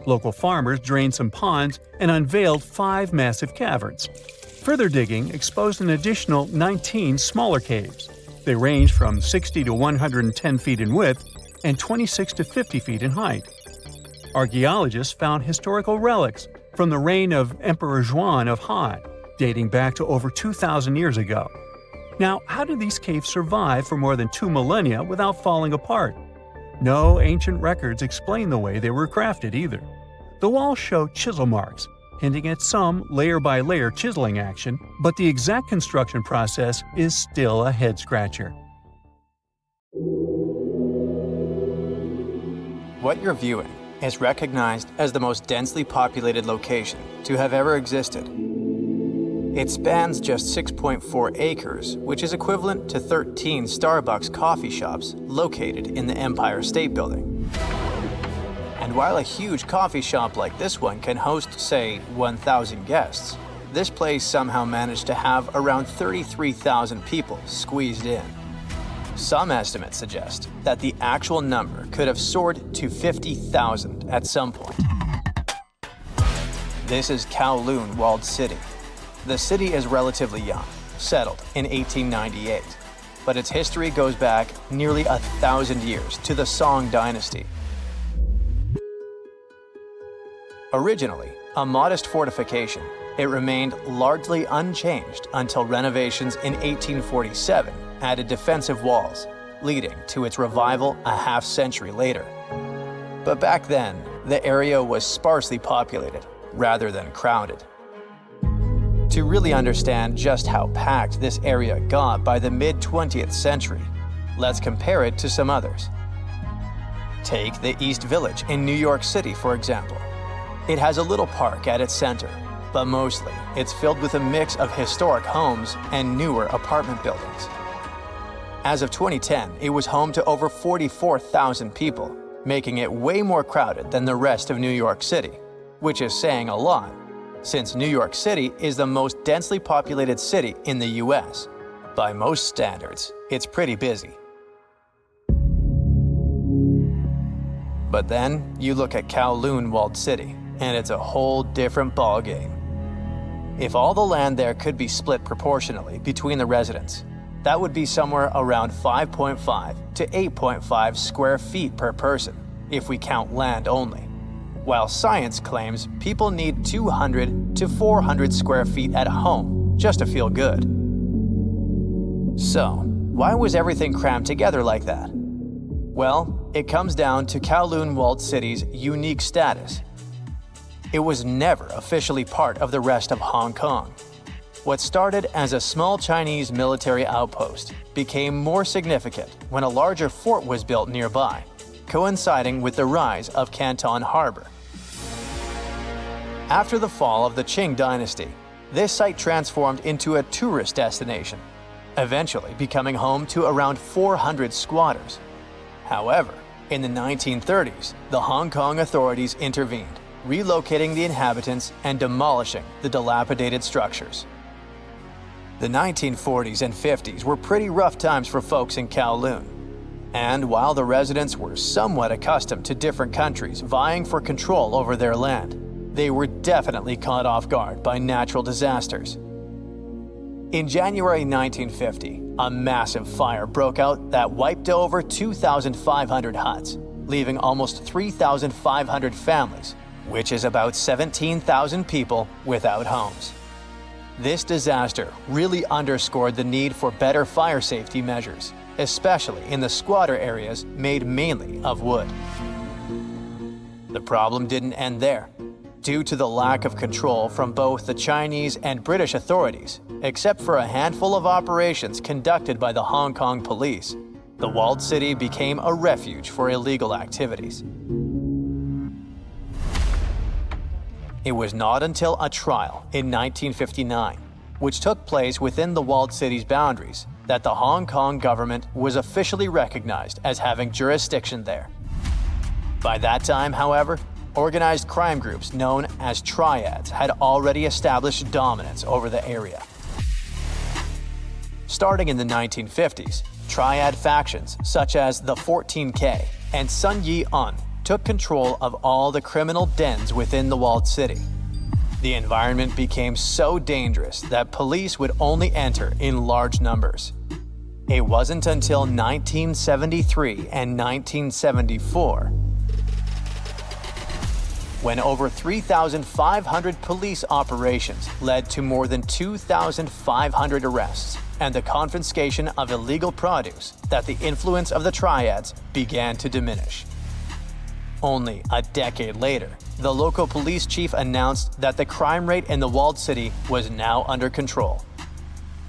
Local farmers drained some ponds and unveiled 5 massive caverns. Further digging exposed an additional 19 smaller caves. They range from 60 to 110 feet in width and 26 to 50 feet in height. Archaeologists found historical relics from the reign of Emperor Zhuan of Han, dating back to over 2,000 years ago. Now, how did these caves survive for more than 2 millennia without falling apart? No ancient records explain the way they were crafted either. The walls show chisel marks, hinting at some layer-by-layer chiseling action, but the exact construction process is still a head-scratcher. What you're viewing is recognized as the most densely populated location to have ever existed. It spans just 6.4 acres, which is equivalent to 13 Starbucks coffee shops located in the Empire State Building. And while a huge coffee shop like this one can host, say, 1,000 guests, this place somehow managed to have around 33,000 people squeezed in. Some estimates suggest that the actual number could have soared to 50,000 at some point. This is Kowloon walled city. The city is relatively young, settled in 1898, but its history goes back nearly 1,000 years to the Song dynasty. Originally a modest fortification, it remained largely unchanged until renovations in 1847 added defensive walls, leading to its revival a half-century later. But back then, the area was sparsely populated rather than crowded. To really understand just how packed this area got by the mid-20th century, let's compare it to some others. Take the East Village in New York City, for example. It has a little park at its center, but mostly it's filled with a mix of historic homes and newer apartment buildings. As of 2010, it was home to over 44,000 people, making it way more crowded than the rest of New York City, which is saying a lot, since New York City is the most densely populated city in the US. By most standards, it's pretty busy. But then you look at Kowloon walled city, and it's a whole different ballgame. If all the land there could be split proportionally between the residents, that would be somewhere around 5.5 to 8.5 square feet per person, if we count land only, while science claims people need 200 to 400 square feet at home just to feel good. So, why was everything crammed together like that? Well, it comes down to Kowloon walled city's unique status. It was never officially part of the rest of Hong Kong. What started as a small Chinese military outpost became more significant when a larger fort was built nearby, coinciding with the rise of Canton Harbor. After the fall of the Qing dynasty, this site transformed into a tourist destination, eventually becoming home to around 400 squatters. However, in the 1930s, the Hong Kong authorities intervened, relocating the inhabitants and demolishing the dilapidated structures. The 1940s and 50s were pretty rough times for folks in Kowloon. And while the residents were somewhat accustomed to different countries vying for control over their land, they were definitely caught off guard by natural disasters. In January 1950, a massive fire broke out that wiped over 2,500 huts, leaving almost 3,500 families, which is about 17,000 people without homes. This disaster really underscored the need for better fire safety measures, especially in the squatter areas made mainly of wood. The problem didn't end there. Due to the lack of control from both the Chinese and British authorities, except for a handful of operations conducted by the Hong Kong police, the walled city became a refuge for illegal activities. It was not until a trial in 1959, which took place within the walled city's boundaries, that the Hong Kong government was officially recognized as having jurisdiction there. By that time, however, organized crime groups known as triads had already established dominance over the area. Starting in the 1950s, triad factions such as the 14K and Sun Yee-un took control of all the criminal dens within the walled city. The environment became so dangerous that police would only enter in large numbers. It wasn't until 1973 and 1974 when over 3,500 police operations led to more than 2,500 arrests and the confiscation of illegal produce, that the influence of the triads began to diminish. Only a decade later, the local police chief announced that the crime rate in the walled city was now under control.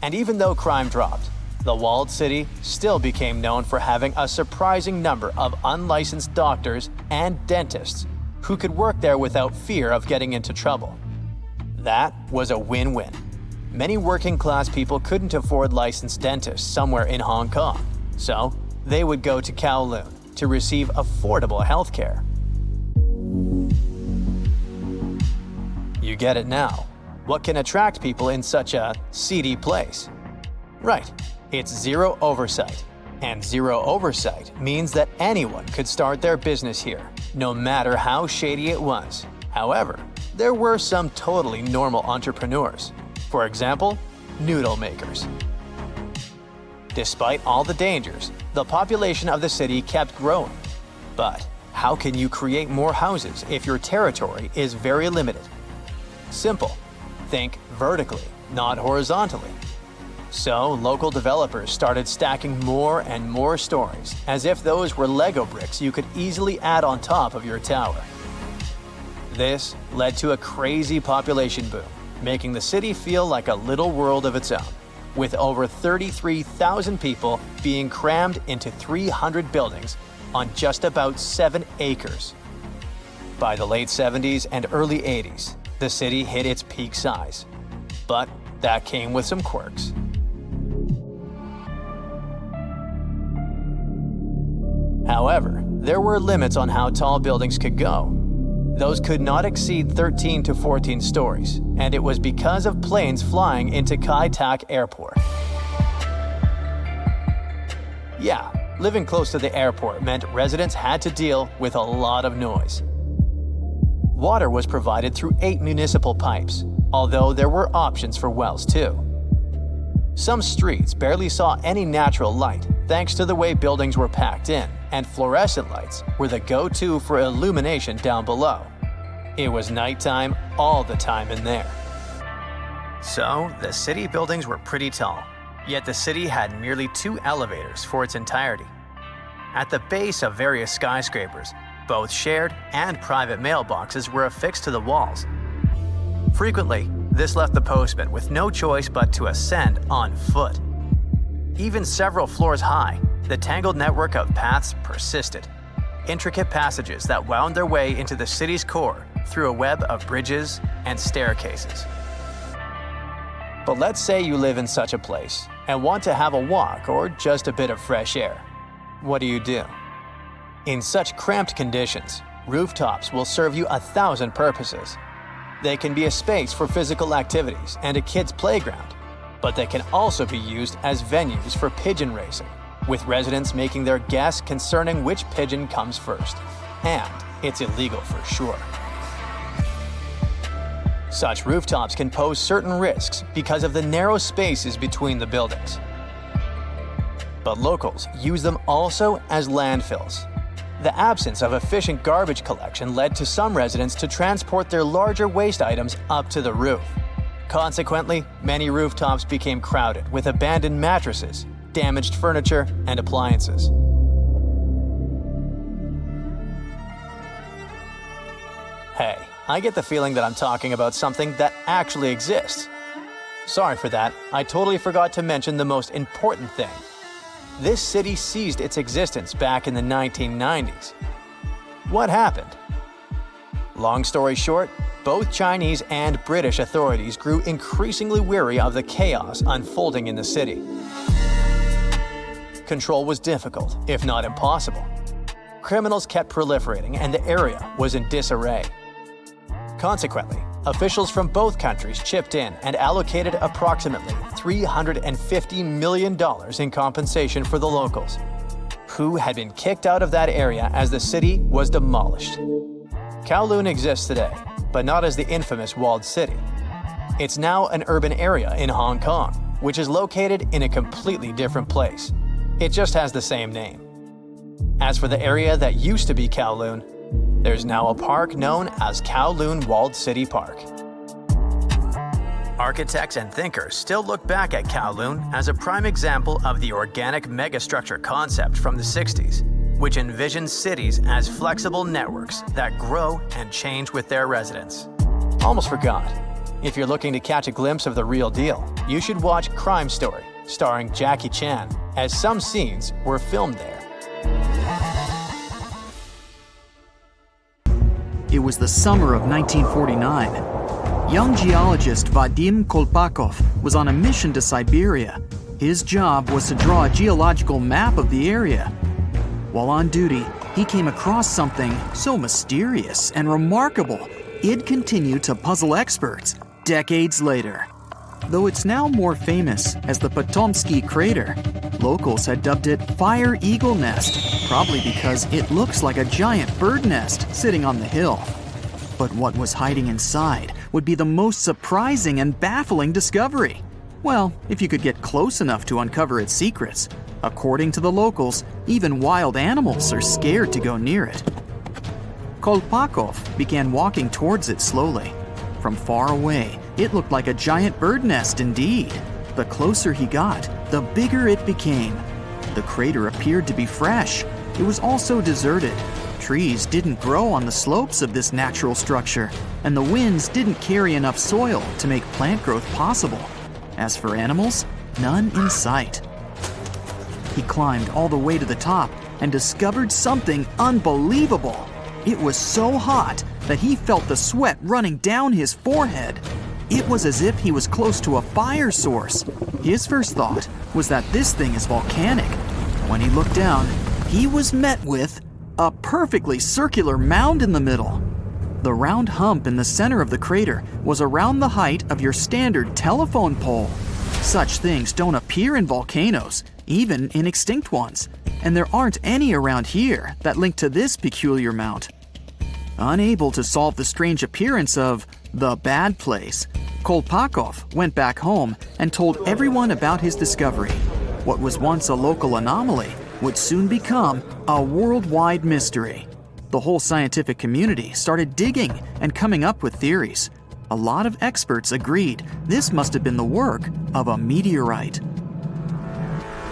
And even though crime dropped, the walled city still became known for having a surprising number of unlicensed doctors and dentists who could work there without fear of getting into trouble. That was a win-win. Many working-class people couldn't afford licensed dentists somewhere in Hong Kong, so they would go to Kowloon to receive affordable health care. You get it now. What can attract people in such a seedy place? Right, it's zero oversight. And zero oversight means that anyone could start their business here, no matter how shady it was. However, there were some totally normal entrepreneurs. For example, noodle makers. Despite all the dangers, the population of the city kept growing. But how can you create more houses if your territory is very limited? Simple. Think vertically, not horizontally. So, local developers started stacking more and more stories, as if those were Lego bricks you could easily add on top of your tower. This led to a crazy population boom, making the city feel like a little world of its own, with over 33,000 people being crammed into 300 buildings on just about 7 acres. By the late 70s and early 80s, the city hit its peak size. But that came with some quirks. However, there were limits on how tall buildings could go. Those could not exceed 13 to 14 stories, and it was because of planes flying into Kai Tak Airport. Yeah, living close to the airport meant residents had to deal with a lot of noise. Water was provided through 8 municipal pipes, although there were options for wells too. Some streets barely saw any natural light thanks to the way buildings were packed in, and fluorescent lights were the go-to for illumination down below. It was nighttime all the time in there. So, the city buildings were pretty tall, yet the city had merely 2 elevators for its entirety. At the base of various skyscrapers, both shared and private mailboxes were affixed to the walls. Frequently, this left the postman with no choice but to ascend on foot. Even several floors high, the tangled network of paths persisted. Intricate passages that wound their way into the city's core through a web of bridges and staircases. But let's say you live in such a place and want to have a walk or just a bit of fresh air. What do? In such cramped conditions, rooftops will serve you 1,000 purposes. They can be a space for physical activities and a kid's playground, but they can also be used as venues for pigeon racing, with residents making their guess concerning which pigeon comes first. And it's illegal for sure. Such rooftops can pose certain risks because of the narrow spaces between the buildings. But locals use them also as landfills. The absence of efficient garbage collection led to some residents to transport their larger waste items up to the roof. Consequently, many rooftops became crowded with abandoned mattresses, damaged furniture, and appliances. Hey, I get the feeling that I'm talking about something that actually exists. Sorry for that, I totally forgot to mention the most important thing. This city ceased its existence back in the 1990s. What happened? Long story short, both Chinese and British authorities grew increasingly weary of the chaos unfolding in the city. Control was difficult, if not impossible. Criminals kept proliferating and the area was in disarray. Consequently, officials from both countries chipped in and allocated approximately $350 million in compensation for the locals, who had been kicked out of that area as the city was demolished. Kowloon exists today, but not as the infamous walled city. It's now an urban area in Hong Kong, which is located in a completely different place. It just has the same name. As for the area that used to be Kowloon, There's now a park known as Kowloon Walled City Park. Architects and thinkers still look back at Kowloon as a prime example of the organic megastructure concept from the 60s, which envisions cities as flexible networks that grow and change with their residents. Almost forgot. If you're looking to catch a glimpse of the real deal, you should watch Crime Story, starring Jackie Chan, as some scenes were filmed there. It was the summer of 1949. Young geologist Vadim Kolpakov was on a mission to Siberia. His job was to draw a geological map of the area. While on duty, he came across something so mysterious and remarkable, it'd continue to puzzle experts decades later. Though it's now more famous as the Potomsky crater, locals had dubbed it Fire Eagle Nest, probably because it looks like a giant bird nest sitting on the hill. But what was hiding inside would be the most surprising and baffling discovery. Well, if you could get close enough to uncover its secrets. According to the locals, even wild animals are scared to go near it. Kolpakov began walking towards it slowly. From far away, it looked like a giant bird nest indeed. The closer he got, the bigger it became. The crater appeared to be fresh. It was also deserted. Trees didn't grow on the slopes of this natural structure, and the winds didn't carry enough soil to make plant growth possible. As for animals, none in sight. He climbed all the way to the top and discovered something unbelievable. It was so hot that he felt the sweat running down his forehead. It was as if he was close to a fire source. His first thought was that this thing is volcanic. When he looked down, he was met with a perfectly circular mound in the middle. The round hump in the center of the crater was around the height of your standard telephone pole. Such things don't appear in volcanoes, even in extinct ones, and there aren't any around here that link to this peculiar mount. Unable to solve the strange appearance of the bad place, Kolpakov went back home and told everyone about his discovery. What was once a local anomaly would soon become a worldwide mystery. The whole scientific community started digging and coming up with theories. A lot of experts agreed this must have been the work of a meteorite.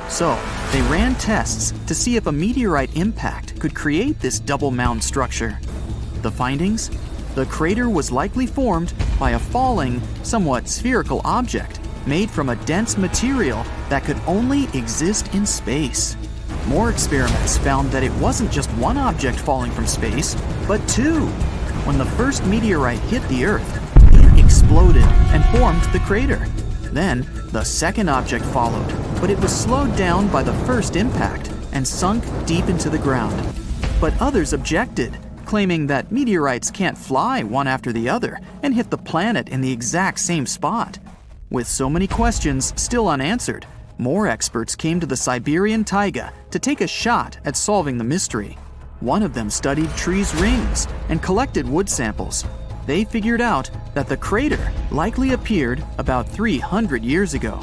So, they ran tests to see if a meteorite impact could create this double mound structure. The findings? The crater was likely formed by a falling, somewhat spherical object made from a dense material that could only exist in space. More experiments found that it wasn't just one object falling from space, but two. When the first meteorite hit the Earth, it exploded and formed the crater. Then, the second object followed, but it was slowed down by the first impact and sunk deep into the ground. But others objected, claiming that meteorites can't fly one after the other and hit the planet in the exact same spot. With so many questions still unanswered, more experts came to the Siberian taiga to take a shot at solving the mystery. One of them studied trees' rings and collected wood samples. They figured out that the crater likely appeared about 300 years ago.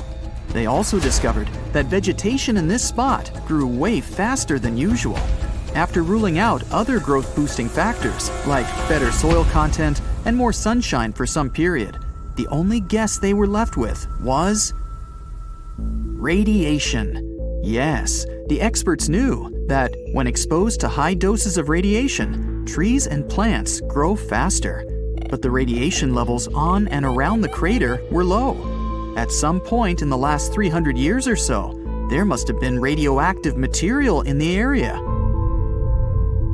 They also discovered that vegetation in this spot grew way faster than usual. After ruling out other growth-boosting factors like better soil content and more sunshine for some period, the only guess they were left with was radiation. Yes, the experts knew that when exposed to high doses of radiation, trees and plants grow faster. But the radiation levels on and around the crater were low. At some point in the last 300 years or so, there must have been radioactive material in the area.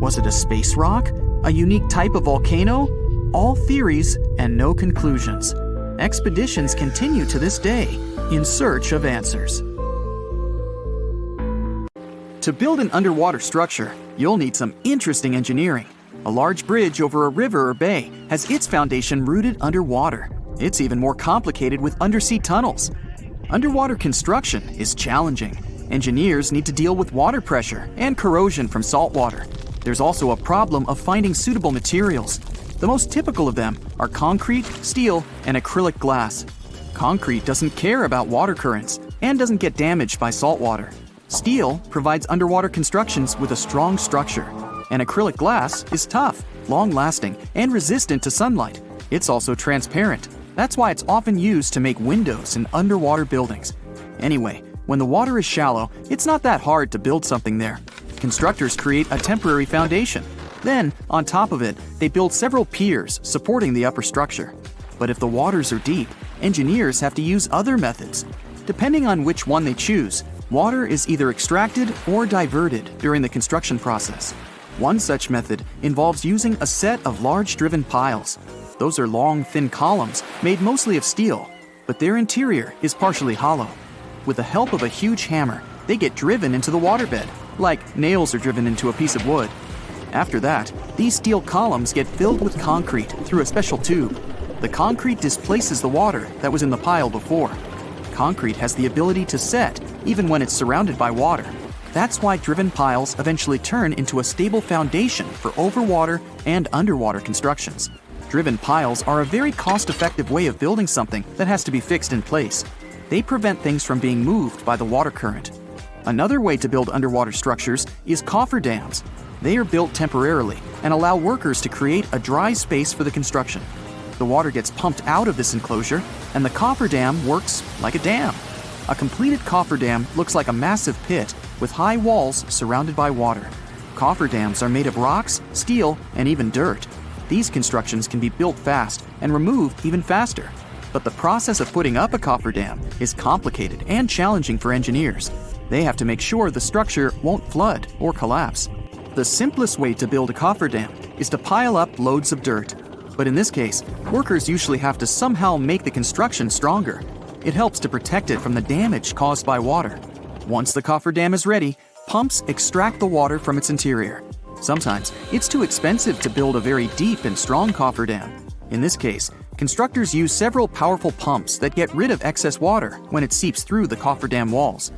Was it a space rock? A unique type of volcano? All theories and no conclusions. Expeditions continue to this day in search of answers. To build an underwater structure, you'll need some interesting engineering. A large bridge over a river or bay has its foundation rooted underwater. It's even more complicated with undersea tunnels. Underwater construction is challenging. Engineers need to deal with water pressure and corrosion from salt water. There's also a problem of finding suitable materials. The most typical of them are concrete, steel, and acrylic glass. Concrete doesn't care about water currents and doesn't get damaged by salt water. Steel provides underwater constructions with a strong structure, and acrylic glass is tough long-lasting, and resistant to sunlight. It's also transparent. That's why it's often used to make windows in underwater buildings. Anyway, when the water is shallow, it's not that hard to build something there. Constructors create a temporary foundation. Then, on top of it, they build several piers supporting the upper structure. But if the waters are deep, engineers have to use other methods. Depending on which one they choose, water is either extracted or diverted during the construction process. One such method involves using a set of large driven piles. Those are long, thin columns made mostly of steel, but their interior is partially hollow. With the help of a huge hammer, they get driven into the waterbed, like nails are driven into a piece of wood. After that, these steel columns get filled with concrete through a special tube. The concrete displaces the water that was in the pile before. Concrete has the ability to set even when it's surrounded by water. That's why driven piles eventually turn into a stable foundation for overwater and underwater constructions. Driven piles are a very cost-effective way of building something that has to be fixed in place. They prevent things from being moved by the water current. Another way to build underwater structures is cofferdams. They are built temporarily and allow workers to create a dry space for the construction. The water gets pumped out of this enclosure, and the cofferdam works like a dam. A completed cofferdam looks like a massive pit with high walls surrounded by water. Cofferdams are made of rocks, steel, and even dirt. These constructions can be built fast and removed even faster. But the process of putting up a cofferdam is complicated and challenging for engineers. They have to make sure the structure won't flood or collapse. The simplest way to build a cofferdam is to pile up loads of dirt. But in this case, workers usually have to somehow make the construction stronger. It helps to protect it from the damage caused by water. Once the cofferdam is ready, pumps extract the water from its interior. Sometimes it's too expensive to build a very deep and strong cofferdam. In this case, constructors use several powerful pumps that get rid of excess water when it seeps through the cofferdam walls.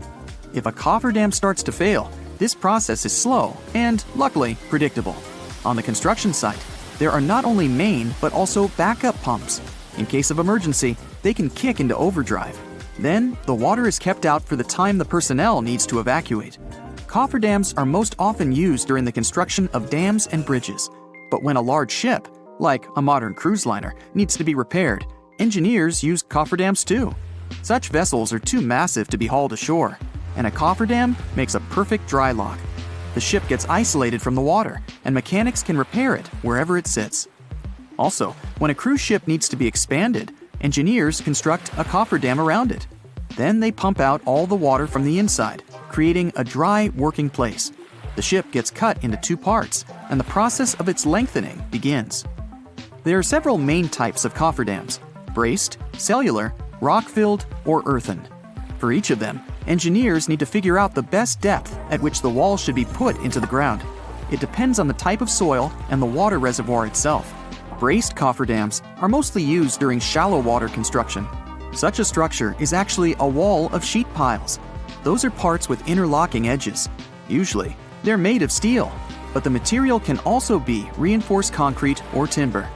If a cofferdam starts to fail, this process is slow and, luckily, predictable. On the construction site, there are not only main but also backup pumps. In case of emergency, they can kick into overdrive. Then, the water is kept out for the time the personnel needs to evacuate. Cofferdams are most often used during the construction of dams and bridges. But when a large ship, like a modern cruise liner, needs to be repaired, engineers use cofferdams too. Such vessels are too massive to be hauled ashore, and a cofferdam makes a perfect dry lock. The ship gets isolated from the water, and mechanics can repair it wherever it sits. Also, when a cruise ship needs to be expanded, engineers construct a cofferdam around it. Then they pump out all the water from the inside, creating a dry working place. The ship gets cut into two parts, and the process of its lengthening begins. There are several main types of cofferdams: braced, cellular, rock-filled, or earthen. For each of them, engineers need to figure out the best depth at which the wall should be put into the ground. It depends on the type of soil and the water reservoir itself. Braced cofferdams are mostly used during shallow water construction. Such a structure is actually a wall of sheet piles. Those are parts with interlocking edges. Usually, they're made of steel, but the material can also be reinforced concrete or timber.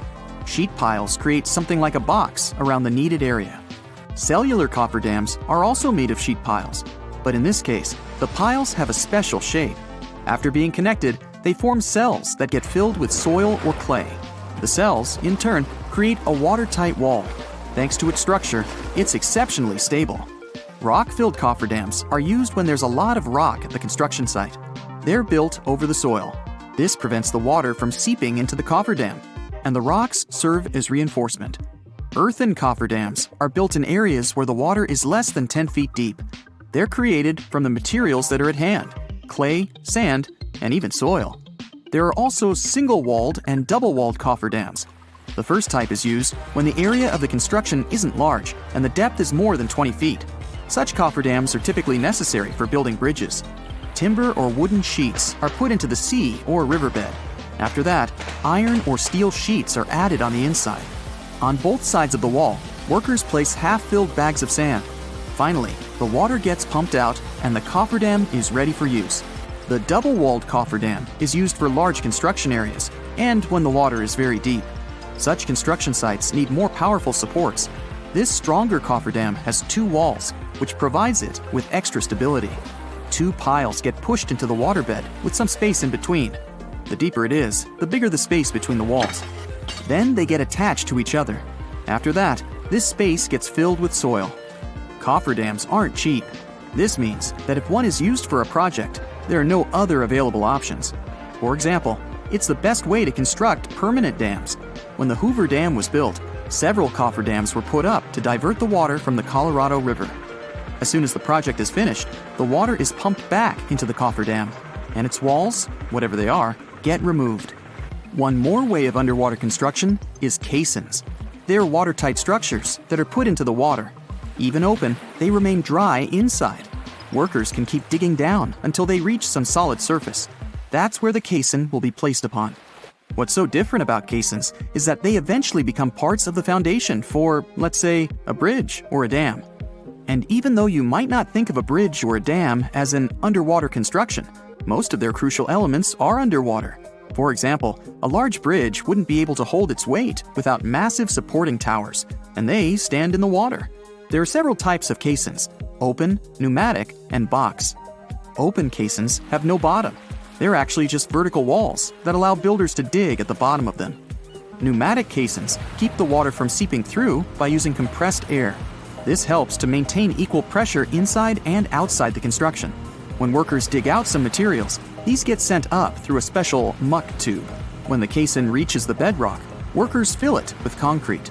Sheet piles create something like a box around the needed area. Cellular cofferdams are also made of sheet piles, but in this case, the piles have a special shape. After being connected, they form cells that get filled with soil or clay. The cells, in turn, create a watertight wall. Thanks to its structure, it's exceptionally stable. Rock-filled cofferdams are used when there's a lot of rock at the construction site. They're built over the soil. This prevents the water from seeping into the cofferdam, and the rocks serve as reinforcement. Earthen cofferdams are built in areas where the water is less than 10 feet deep. They're created from the materials that are at hand: clay, sand, and even soil. There are also single-walled and double-walled cofferdams. The first type is used when the area of the construction isn't large and the depth is more than 20 feet. Such cofferdams are typically necessary for building bridges. Timber or wooden sheets are put into the sea or riverbed. After that, iron or steel sheets are added on the inside. On both sides of the wall, workers place half-filled bags of sand. Finally, the water gets pumped out and the cofferdam is ready for use. The double-walled cofferdam is used for large construction areas and when the water is very deep. Such construction sites need more powerful supports. This stronger cofferdam has two walls, which provides it with extra stability. Two piles get pushed into the waterbed with some space in between. The deeper it is, the bigger the space between the walls. Then they get attached to each other. After that, this space gets filled with soil. Cofferdams aren't cheap. This means that if one is used for a project, there are no other available options. For example, it's the best way to construct permanent dams. When the Hoover Dam was built, several cofferdams were put up to divert the water from the Colorado River. As soon as the project is finished, the water is pumped back into the cofferdam, and its walls, whatever they are, get removed. One more way of underwater construction is caissons. They're watertight structures that are put into the water. Even open, they remain dry inside. Workers can keep digging down until they reach some solid surface. That's where the caisson will be placed upon. What's so different about caissons is that they eventually become parts of the foundation for, let's say, a bridge or a dam. And even though you might not think of a bridge or a dam as an underwater construction, most of their crucial elements are underwater. For example, a large bridge wouldn't be able to hold its weight without massive supporting towers, and they stand in the water. There are several types of caissons: open, pneumatic, and box. Open caissons have no bottom. They're actually just vertical walls that allow builders to dig at the bottom of them. Pneumatic caissons keep the water from seeping through by using compressed air. This helps to maintain equal pressure inside and outside the construction. When workers dig out some materials, these get sent up through a special muck tube. When the caisson reaches the bedrock, workers fill it with concrete.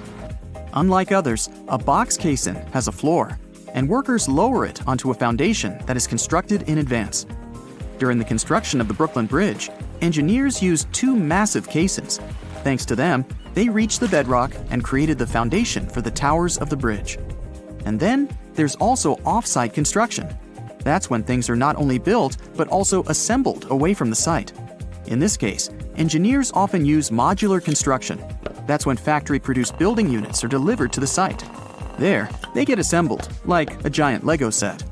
Unlike others, a box caisson has a floor, and workers lower it onto a foundation that is constructed in advance. During the construction of the Brooklyn Bridge, engineers used two massive caissons. Thanks to them, they reached the bedrock and created the foundation for the towers of the bridge. And then there's also off-site construction. That's when things are not only built, but also assembled away from the site. In this case, engineers often use modular construction. That's when factory-produced building units are delivered to the site. There, they get assembled, like a giant Lego set.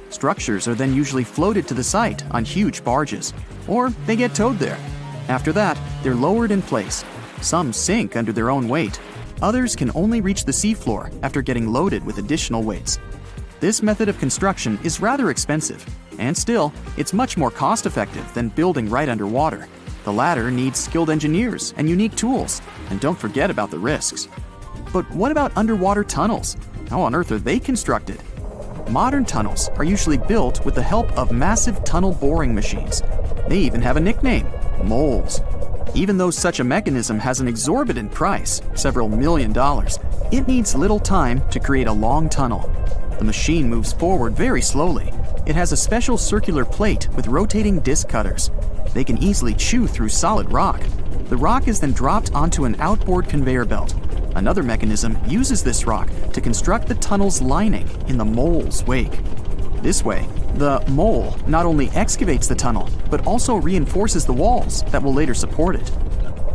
Structures are then usually floated to the site on huge barges, or they get towed there. After that, they're lowered in place. Some sink under their own weight. Others can only reach the seafloor after getting loaded with additional weights. This method of construction is rather expensive, and still, it's much more cost-effective than building right underwater. The latter needs skilled engineers and unique tools, and don't forget about the risks. But what about underwater tunnels? How on earth are they constructed? Modern tunnels are usually built with the help of massive tunnel boring machines. They even have a nickname: moles. Even though such a mechanism has an exorbitant price, several $1 million, it needs little time to create a long tunnel. The machine moves forward very slowly. It has a special circular plate with rotating disc cutters. They can easily chew through solid rock. The rock is then dropped onto an outboard conveyor belt. Another mechanism uses this rock to construct the tunnel's lining in the mole's wake. This way, the mole not only excavates the tunnel, but also reinforces the walls that will later support it.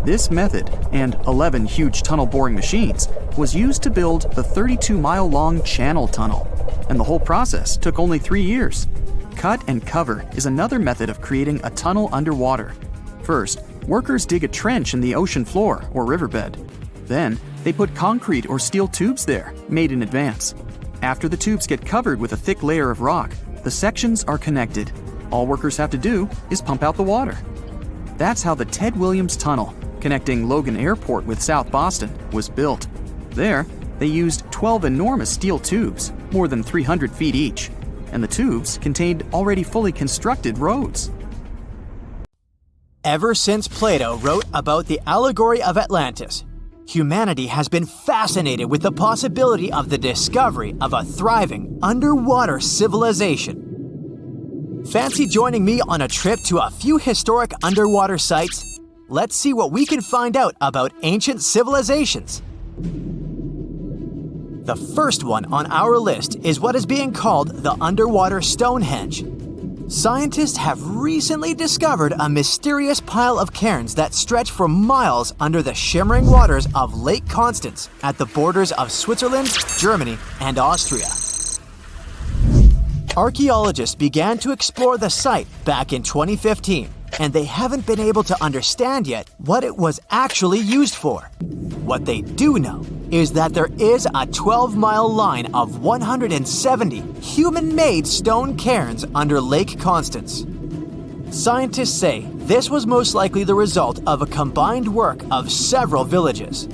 This method, and 11 huge tunnel boring machines, was used to build the 32-mile-long Channel Tunnel, and the whole process took only 3 years. Cut and cover is another method of creating a tunnel underwater. First, workers dig a trench in the ocean floor or riverbed. Then, they put concrete or steel tubes there, made in advance. After the tubes get covered with a thick layer of rock, the sections are connected. All workers have to do is pump out the water. That's how the Ted Williams Tunnel, connecting Logan Airport with South Boston, was built. There, they used 12 enormous steel tubes, more than 300 feet each, and the tubes contained already fully constructed roads. Ever since Plato wrote about the allegory of Atlantis, humanity has been fascinated with the possibility of the discovery of a thriving underwater civilization. Fancy joining me on a trip to a few historic underwater sites? Let's see what we can find out about ancient civilizations. The first one on our list is what is being called the underwater Stonehenge. Scientists have recently discovered a mysterious pile of cairns that stretch for miles under the shimmering waters of Lake Constance at the borders of Switzerland, Germany, and Austria. Archaeologists began to explore the site back in 2015, and they haven't been able to understand yet what it was actually used for. What they do know is that there is a 12-mile line of 170 human-made stone cairns under Lake Constance. Scientists say this was most likely the result of a combined work of several villages.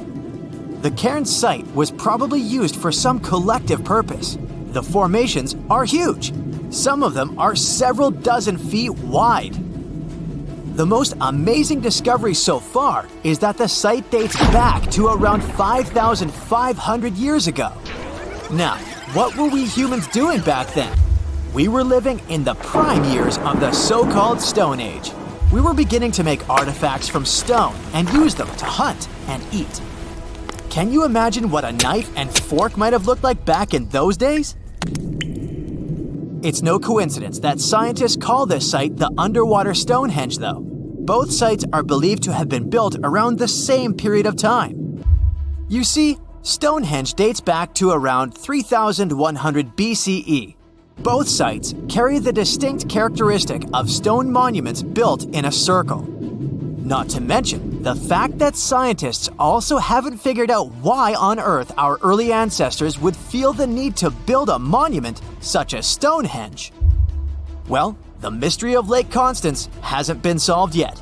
The cairn site was probably used for some collective purpose. The formations are huge. Some of them are several dozen feet wide. The most amazing discovery so far is that the site dates back to around 5,500 years ago. Now, what were we humans doing back then? We were living in the prime years of the so-called Stone Age. We were beginning to make artifacts from stone and use them to hunt and eat. Can you imagine what a knife and fork might have looked like back in those days? It's no coincidence that scientists call this site the underwater Stonehenge, though. Both sites are believed to have been built around the same period of time. You see, Stonehenge dates back to around 3,100 BCE. Both sites carry the distinct characteristic of stone monuments built in a circle. Not to mention the fact that scientists also haven't figured out why on Earth our early ancestors would feel the need to build a monument such as Stonehenge. Well, the mystery of Lake Constance hasn't been solved yet.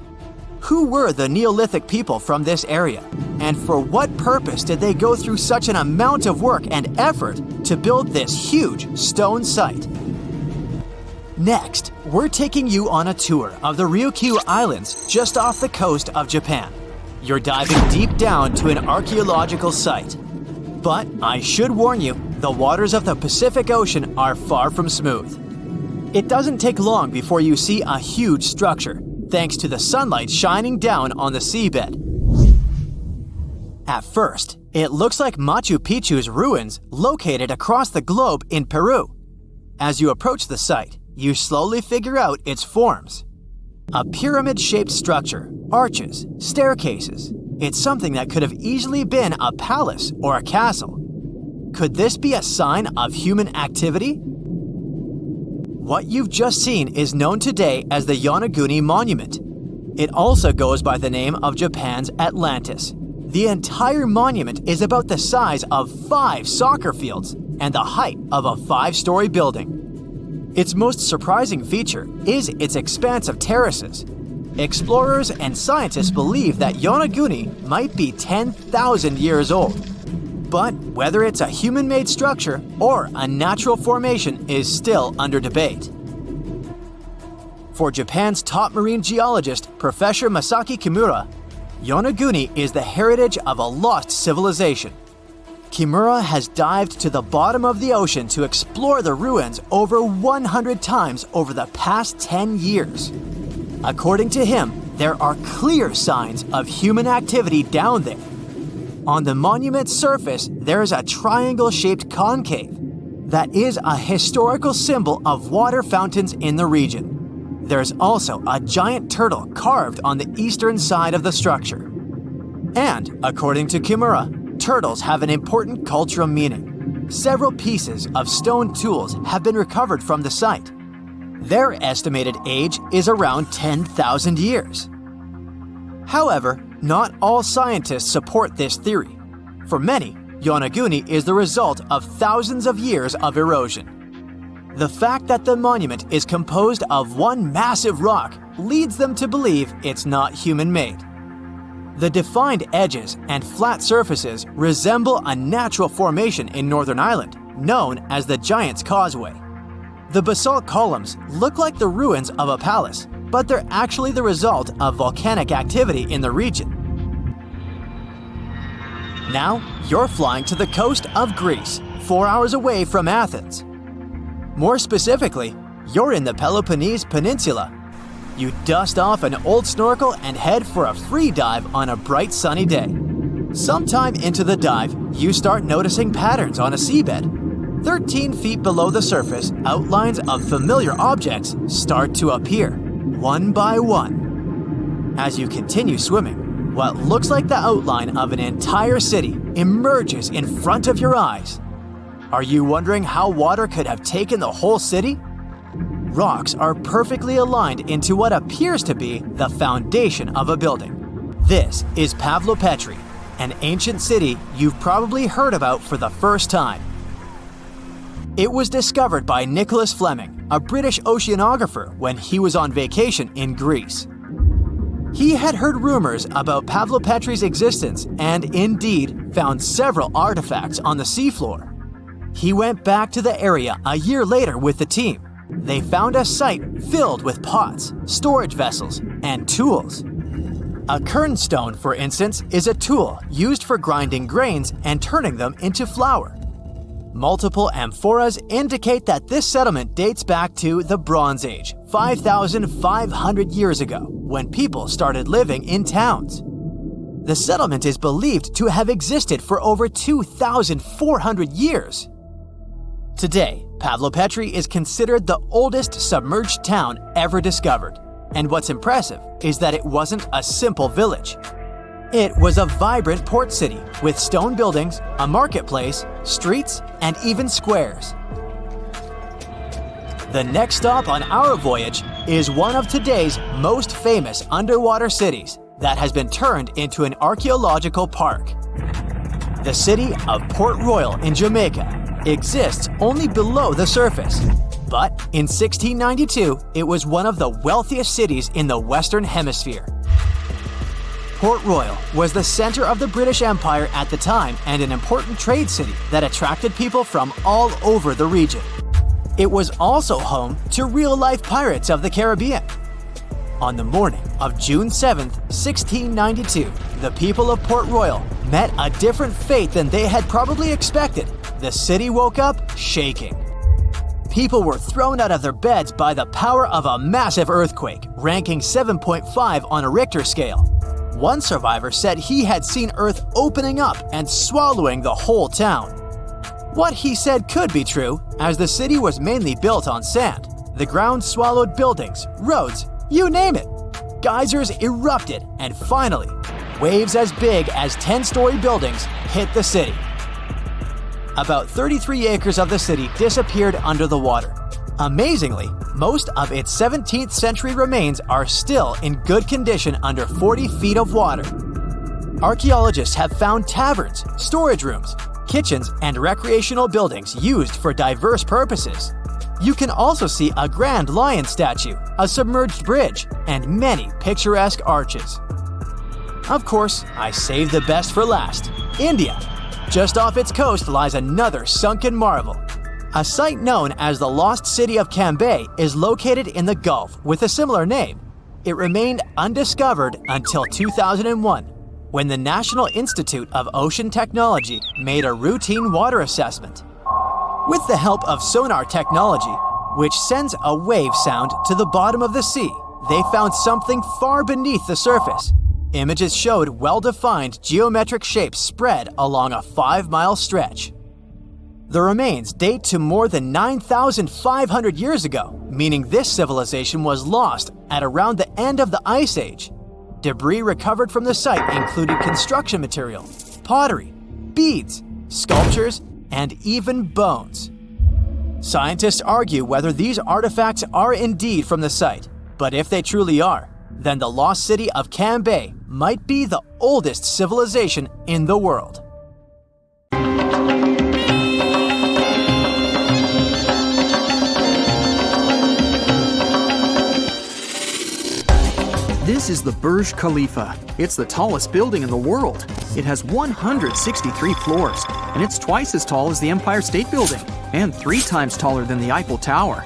Who were the Neolithic people from this area? And for what purpose did they go through such an amount of work and effort to build this huge stone site? Next, we're taking you on a tour of the Ryukyu Islands just off the coast of Japan. You're diving deep down to an archaeological site. But I should warn you, the waters of the Pacific Ocean are far from smooth. It doesn't take long before you see a huge structure, thanks to the sunlight shining down on the seabed. At first, it looks like Machu Picchu's ruins located across the globe in Peru. As you approach the site, you slowly figure out its forms. A pyramid-shaped structure, arches, staircases. It's something that could have easily been a palace or a castle. Could this be a sign of human activity? What you've just seen is known today as the Yonaguni Monument. It also goes by the name of Japan's Atlantis. The entire monument is about the size of 5 soccer fields and the height of a 5-story building. Its most surprising feature is its expanse of terraces. Explorers and scientists believe that Yonaguni might be 10,000 years old. But whether it's a human-made structure or a natural formation is still under debate. For Japan's top marine geologist, Professor Masaki Kimura, Yonaguni is the heritage of a lost civilization. Kimura has dived to the bottom of the ocean to explore the ruins over 100 times over the past 10 years. According to him, there are clear signs of human activity down there. On the monument's surface, there is a triangle-shaped concave that is a historical symbol of water fountains in the region. There's also a giant turtle carved on the eastern side of the structure. And, according to Kimura, turtles have an important cultural meaning. Several pieces of stone tools have been recovered from the site. Their estimated age is around 10,000 years. However, not all scientists support this theory. For many, Yonaguni is the result of thousands of years of erosion. The fact that the monument is composed of one massive rock leads them to believe it's not human-made. The defined edges and flat surfaces resemble a natural formation in Northern Ireland, known as the Giant's Causeway. The basalt columns look like the ruins of a palace, but they're actually the result of volcanic activity in the region. Now, you're flying to the coast of Greece, 4 hours away from Athens. More specifically, you're in the Peloponnese Peninsula. You dust off an old snorkel and head for a free dive on a bright sunny day. Sometime into the dive, you start noticing patterns on a seabed. 13 feet below the surface, outlines of familiar objects start to appear, one by one. As you continue swimming, what looks like the outline of an entire city emerges in front of your eyes. Are you wondering how water could have taken the whole city? Rocks are perfectly aligned into what appears to be the foundation of a building. This is Pavlopetri, an ancient city you've probably heard about for the first time. It was discovered by Nicholas Fleming, a British oceanographer, when he was on vacation in Greece. He had heard rumors about Pavlopetri's existence and indeed found several artifacts on the seafloor. He went back to the area a year later with the team. They found a site filled with pots, storage vessels, and tools. A kernstone, for instance, is a tool used for grinding grains and turning them into flour. Multiple amphoras indicate that this settlement dates back to the Bronze Age, 5,500 years ago, when people started living in towns. The settlement is believed to have existed for over 2,400 years. Today, Pavlopetri is considered the oldest submerged town ever discovered, and what's impressive is that it wasn't a simple village. It was a vibrant port city with stone buildings, a marketplace, streets, and even squares. The next stop on our voyage is one of today's most famous underwater cities that has been turned into an archaeological park. The city of Port Royal in Jamaica exists only below the surface, but in 1692 it was one of the wealthiest cities in the Western Hemisphere. Port Royal was the center of the British Empire at the time and an important trade city that attracted people from all over the region. It was also home to real-life pirates of the Caribbean. On the morning of June 7, 1692, the people of Port Royal met a different fate than they had probably expected. The city woke up shaking. People were thrown out of their beds by the power of a massive earthquake, ranking 7.5 on a Richter scale. One survivor said he had seen Earth opening up and swallowing the whole town. What he said could be true, as the city was mainly built on sand. The ground swallowed buildings, roads, you name it. Geysers erupted, and finally, waves as big as 10-story buildings hit the city. About 33 acres of the city disappeared under the water. Amazingly, most of its 17th century remains are still in good condition under 40 feet of water. Archaeologists have found taverns, storage rooms, kitchens, and recreational buildings used for diverse purposes. You can also see a grand lion statue, a submerged bridge, and many picturesque arches. Of course, I saved the best for last: India. Just off its coast lies another sunken marvel. A site known as the Lost City of Cambay is located in the Gulf with a similar name. It remained undiscovered until 2001, when the National Institute of Ocean Technology made a routine water assessment. With the help of sonar technology, which sends a wave sound to the bottom of the sea, they found something far beneath the surface. Images showed well-defined geometric shapes spread along a 5-mile stretch. The remains date to more than 9,500 years ago, meaning this civilization was lost at around the end of the Ice Age. Debris recovered from the site included construction material, pottery, beads, sculptures, and even bones. Scientists argue whether these artifacts are indeed from the site, but if they truly are, then the lost city of Cambay might be the oldest civilization in the world. This is the Burj Khalifa. It's the tallest building in the world. It has 163 floors, and it's twice as tall as the Empire State Building, and 3 times taller than the Eiffel Tower.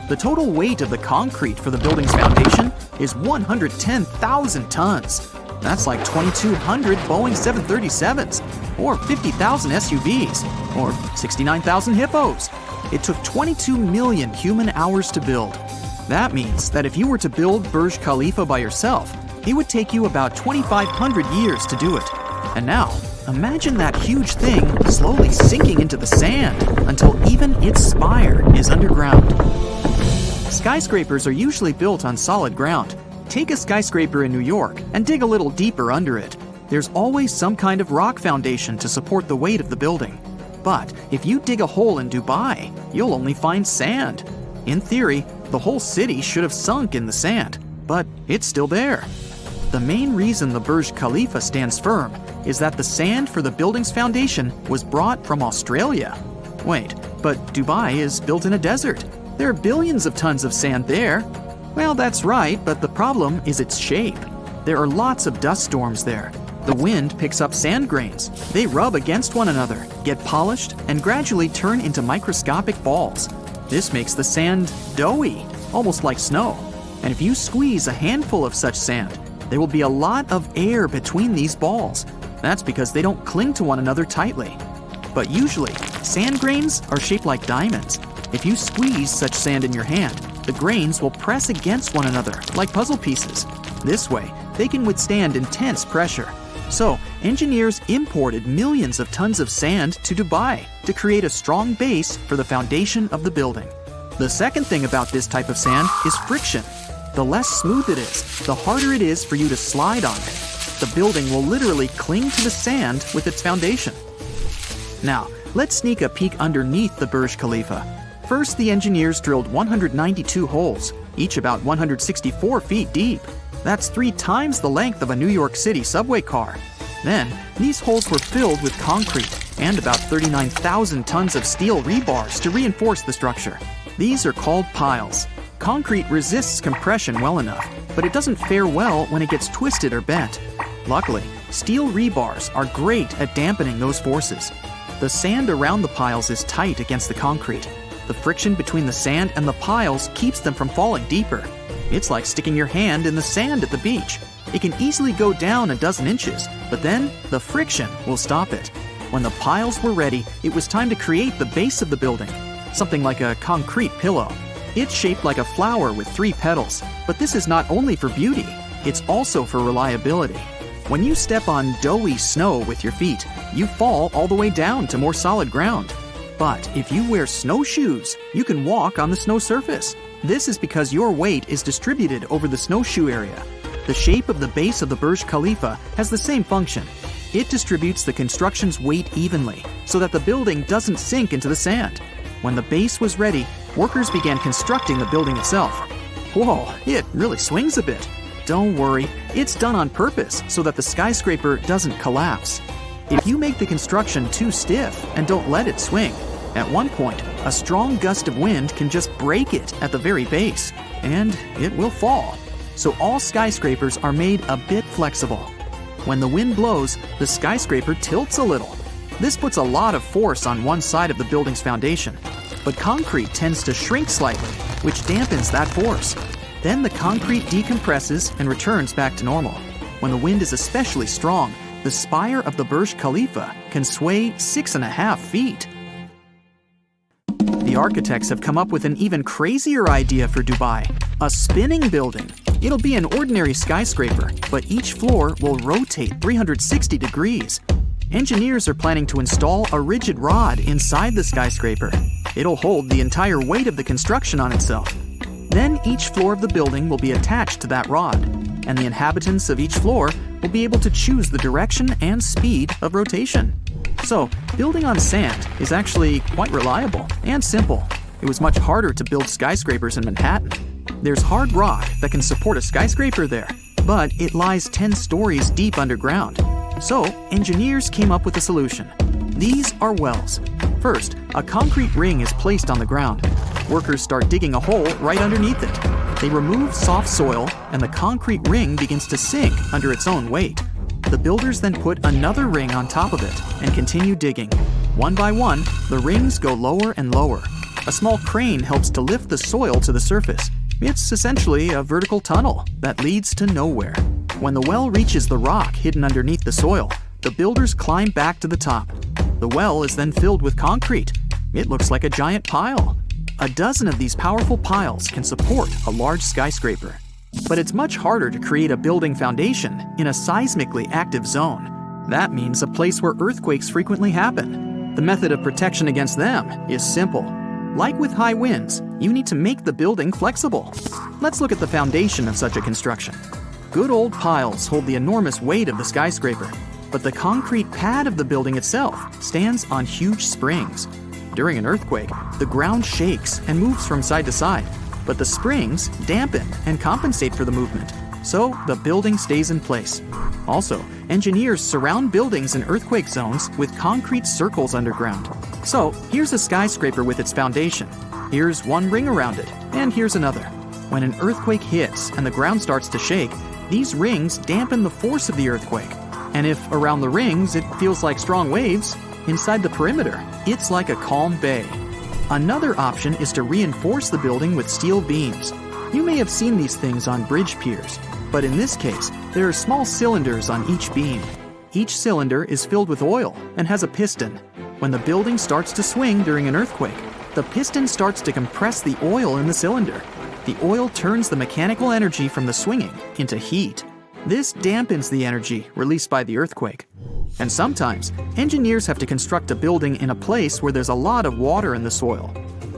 The total weight of the concrete for the building's foundation is 110,000 tons. That's like 2,200 Boeing 737s, or 50,000 SUVs, or 69,000 hippos. It took 22 million human hours to build. That means that if you were to build Burj Khalifa by yourself, it would take you about 2,500 years to do it. And now, imagine that huge thing slowly sinking into the sand until even its spire is underground. Skyscrapers are usually built on solid ground. Take a skyscraper in New York and dig a little deeper under it. There's always some kind of rock foundation to support the weight of the building. But if you dig a hole in Dubai, you'll only find sand. In theory, the whole city should have sunk in the sand, but it's still there. The main reason the Burj Khalifa stands firm is that the sand for the building's foundation was brought from Australia. Wait, but Dubai is built in a desert. There are billions of tons of sand there. Well, that's right, but the problem is its shape. There are lots of dust storms there. The wind picks up sand grains. They rub against one another, get polished, and gradually turn into microscopic balls. This makes the sand doughy, almost like snow. And if you squeeze a handful of such sand, there will be a lot of air between these balls. That's because they don't cling to one another tightly. But usually, sand grains are shaped like diamonds. If you squeeze such sand in your hand, the grains will press against one another like puzzle pieces. This way, they can withstand intense pressure. So, engineers imported millions of tons of sand to Dubai to create a strong base for the foundation of the building. The second thing about this type of sand is friction. The less smooth it is, the harder it is for you to slide on it. The building will literally cling to the sand with its foundation. Now, let's sneak a peek underneath the Burj Khalifa. First, the engineers drilled 192 holes, each about 164 feet deep. That's 3 times the length of a New York City subway car. Then, these holes were filled with concrete and about 39,000 tons of steel rebars to reinforce the structure. These are called piles. Concrete resists compression well enough, but it doesn't fare well when it gets twisted or bent. Luckily, steel rebars are great at dampening those forces. The sand around the piles is tight against the concrete. The friction between the sand and the piles keeps them from falling deeper. It's like sticking your hand in the sand at the beach. It can easily go down a dozen inches, but then the friction will stop it. When the piles were ready, it was time to create the base of the building, something like a concrete pillow. It's shaped like a flower with 3 petals, but this is not only for beauty, it's also for reliability. When you step on doughy snow with your feet, you fall all the way down to more solid ground. But if you wear snowshoes, you can walk on the snow surface. This is because your weight is distributed over the snowshoe area. The shape of the base of the Burj Khalifa has the same function. It distributes the construction's weight evenly so that the building doesn't sink into the sand. When the base was ready, workers began constructing the building itself. Whoa, it really swings a bit. Don't worry, it's done on purpose so that the skyscraper doesn't collapse. If you make the construction too stiff and don't let it swing, at one point, a strong gust of wind can just break it at the very base, and it will fall. So all skyscrapers are made a bit flexible. When the wind blows, the skyscraper tilts a little. This puts a lot of force on one side of the building's foundation. But concrete tends to shrink slightly, which dampens that force. Then the concrete decompresses and returns back to normal. When the wind is especially strong, the spire of the Burj Khalifa can sway 6.5 feet. The architects have come up with an even crazier idea for Dubai: a spinning building. It'll be an ordinary skyscraper, but each floor will rotate 360 degrees. Engineers are planning to install a rigid rod inside the skyscraper. It'll hold the entire weight of the construction on itself. Then each floor of the building will be attached to that rod, and the inhabitants of each floor will be able to choose the direction and speed of rotation. So, building on sand is actually quite reliable and simple. It was much harder to build skyscrapers in Manhattan. There's hard rock that can support a skyscraper there, but it lies 10 stories deep underground. So, engineers came up with a solution. These are wells. First, a concrete ring is placed on the ground. Workers start digging a hole right underneath it. They remove soft soil, and the concrete ring begins to sink under its own weight. The builders then put another ring on top of it and continue digging. One by one, the rings go lower and lower. A small crane helps to lift the soil to the surface. It's essentially a vertical tunnel that leads to nowhere. When the well reaches the rock hidden underneath the soil, the builders climb back to the top. The well is then filled with concrete. It looks like a giant pile. A dozen of these powerful piles can support a large skyscraper. But it's much harder to create a building foundation in a seismically active zone. That means a place where earthquakes frequently happen. The method of protection against them is simple. Like with high winds, you need to make the building flexible. Let's look at the foundation of such a construction. Good old piles hold the enormous weight of the skyscraper, but the concrete pad of the building itself stands on huge springs. During an earthquake, the ground shakes and moves from side to side, but the springs dampen and compensate for the movement, so the building stays in place. Also, engineers surround buildings in earthquake zones with concrete circles underground. So, here's a skyscraper with its foundation. Here's one ring around it, and here's another. When an earthquake hits and the ground starts to shake, these rings dampen the force of the earthquake. And if around the rings it feels like strong waves, inside the perimeter, it's like a calm bay. Another option is to reinforce the building with steel beams. You may have seen these things on bridge piers, but in this case, there are small cylinders on each beam. Each cylinder is filled with oil and has a piston. When the building starts to swing during an earthquake, the piston starts to compress the oil in the cylinder. The oil turns the mechanical energy from the swinging into heat. This dampens the energy released by the earthquake. And sometimes, engineers have to construct a building in a place where there's a lot of water in the soil.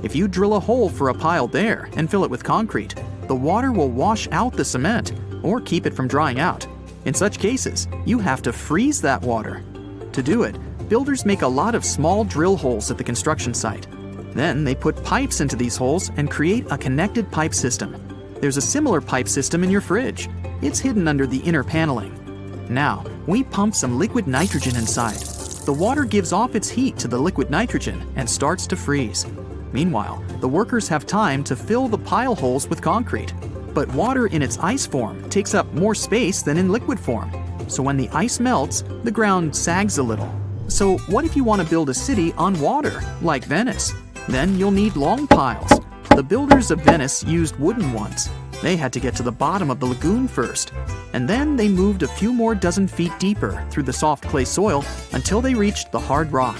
If you drill a hole for a pile there and fill it with concrete, the water will wash out the cement or keep it from drying out. In such cases, you have to freeze that water. To do it, builders make a lot of small drill holes at the construction site. Then they put pipes into these holes and create a connected pipe system. There's a similar pipe system in your fridge. It's hidden under the inner paneling. Now, we pump some liquid nitrogen inside. The water gives off its heat to the liquid nitrogen and starts to freeze. Meanwhile, the workers have time to fill the pile holes with concrete. But water in its ice form takes up more space than in liquid form. So when the ice melts, the ground sags a little. So what if you want to build a city on water, like Venice? Then you'll need long piles. The builders of Venice used wooden ones. They had to get to the bottom of the lagoon first, and then they moved a few more dozen feet deeper through the soft clay soil until they reached the hard rock.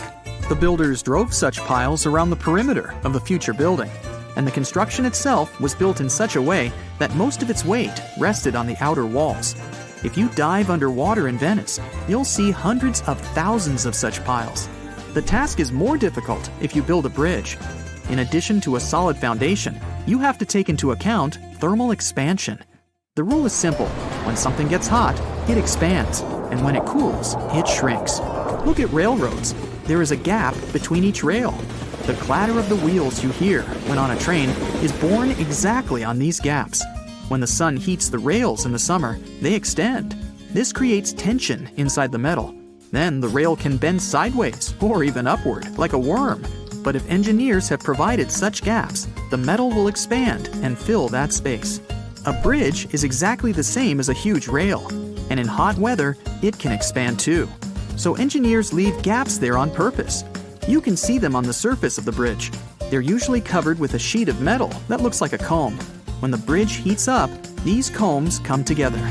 The builders drove such piles around the perimeter of the future building, and the construction itself was built in such a way that most of its weight rested on the outer walls. If you dive underwater in Venice, you'll see hundreds of thousands of such piles. The task is more difficult if you build a bridge. In addition to a solid foundation, you have to take into account thermal expansion. The rule is simple. When something gets hot, it expands, and when it cools, it shrinks. Look at railroads. There is a gap between each rail. The clatter of the wheels you hear when on a train is born exactly on these gaps. When the sun heats the rails in the summer, they extend. This creates tension inside the metal. Then the rail can bend sideways or even upward, like a worm. But if engineers have provided such gaps, the metal will expand and fill that space. A bridge is exactly the same as a huge rail, and in hot weather, it can expand too. So engineers leave gaps there on purpose. You can see them on the surface of the bridge. They're usually covered with a sheet of metal that looks like a comb. When the bridge heats up, these combs come together.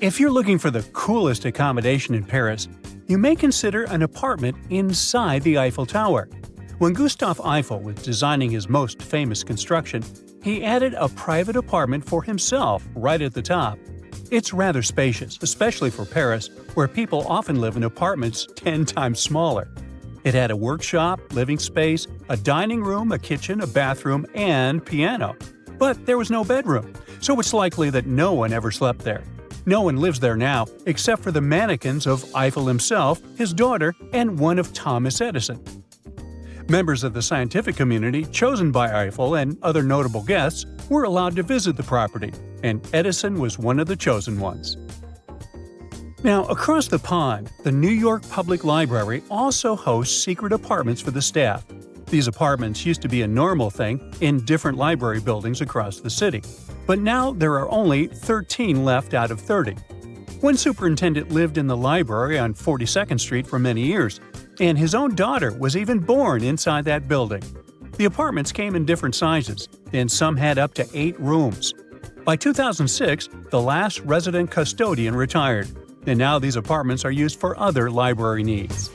If you're looking for the coolest accommodation in Paris, you may consider an apartment inside the Eiffel Tower. When Gustave Eiffel was designing his most famous construction, he added a private apartment for himself right at the top. It's rather spacious, especially for Paris, where people often live in apartments 10 times smaller. It had a workshop, living space, a dining room, a kitchen, a bathroom, and piano. But there was no bedroom, so it's likely that no one ever slept there. No one lives there now, except for the mannequins of Eiffel himself, his daughter, and one of Thomas Edison. Members of the scientific community, chosen by Eiffel and other notable guests, were allowed to visit the property, and Edison was one of the chosen ones. Now, across the pond, the New York Public Library also hosts secret apartments for the staff. These apartments used to be a normal thing in different library buildings across the city, but now there are only 13 left out of 30. One superintendent lived in the library on 42nd Street for many years, and his own daughter was even born inside that building. The apartments came in different sizes, and some had up to 8 rooms. By 2006, the last resident custodian retired, and now these apartments are used for other library needs.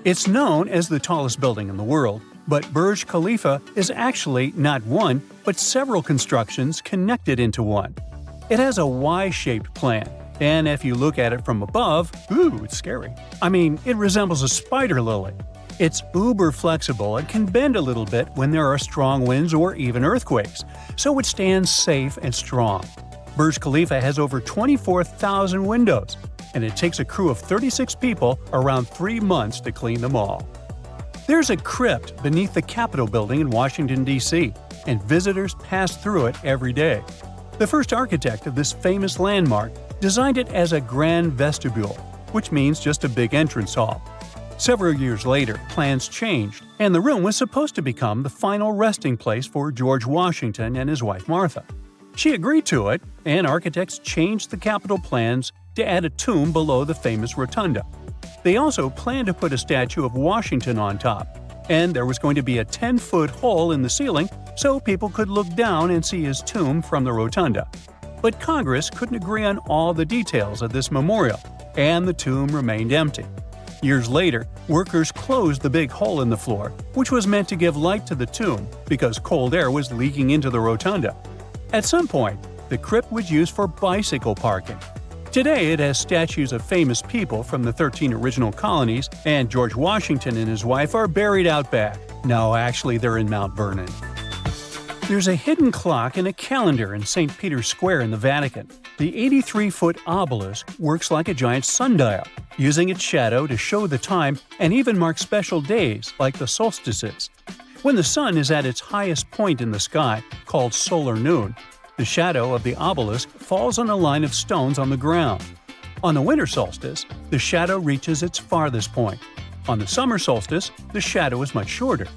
It's known as the tallest building in the world, but Burj Khalifa is actually not one, but several constructions connected into one. It has a Y-shaped plan, and if you look at it from above, it's scary. I mean, it resembles a spider lily. It's uber flexible and can bend a little bit when there are strong winds or even earthquakes, so it stands safe and strong. Burj Khalifa has over 24,000 windows, and it takes a crew of 36 people around 3 months to clean them all. There's a crypt beneath the Capitol building in Washington, D.C., and visitors pass through it every day. The first architect of this famous landmark designed it as a grand vestibule, which means just a big entrance hall. Several years later, plans changed, and the room was supposed to become the final resting place for George Washington and his wife Martha. She agreed to it, and architects changed the Capitol plans to add a tomb below the famous rotunda. They also planned to put a statue of Washington on top, and there was going to be a 10-foot hole in the ceiling so people could look down and see his tomb from the rotunda. But Congress couldn't agree on all the details of this memorial, and the tomb remained empty. Years later, workers closed the big hole in the floor, which was meant to give light to the tomb because cold air was leaking into the rotunda. At some point, the crypt was used for bicycle parking. Today, it has statues of famous people from the 13 original colonies, and George Washington and his wife are buried out back. No, actually, they're in Mount Vernon. There's a hidden clock and a calendar in St. Peter's Square in the Vatican. The 83-foot obelisk works like a giant sundial, using its shadow to show the time and even mark special days like the solstices. When the sun is at its highest point in the sky, called solar noon, the shadow of the obelisk falls on a line of stones on the ground. On the winter solstice, the shadow reaches its farthest point. On the summer solstice, the shadow is much shorter.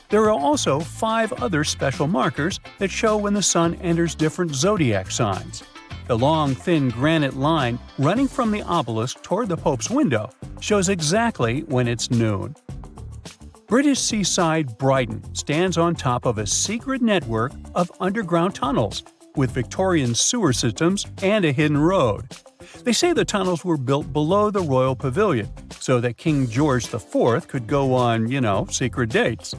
There are also 5 other special markers that show when the sun enters different zodiac signs. The long, thin granite line running from the obelisk toward the Pope's window shows exactly when it's noon. British seaside Brighton stands on top of a secret network of underground tunnels, with Victorian sewer systems and a hidden road. They say the tunnels were built below the Royal Pavilion, so that King George IV could go on, secret dates.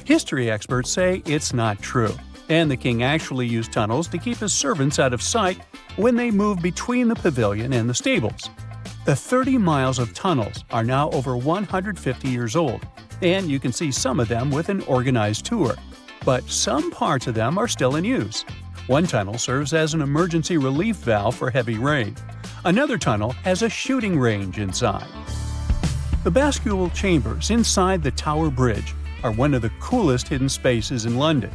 History experts say it's not true, and the king actually used tunnels to keep his servants out of sight when they moved between the pavilion and the stables. The 30 miles of tunnels are now over 150 years old, and you can see some of them with an organized tour. But some parts of them are still in use. One tunnel serves as an emergency relief valve for heavy rain. Another tunnel has a shooting range inside. The bascule chambers inside the Tower Bridge are one of the coolest hidden spaces in London.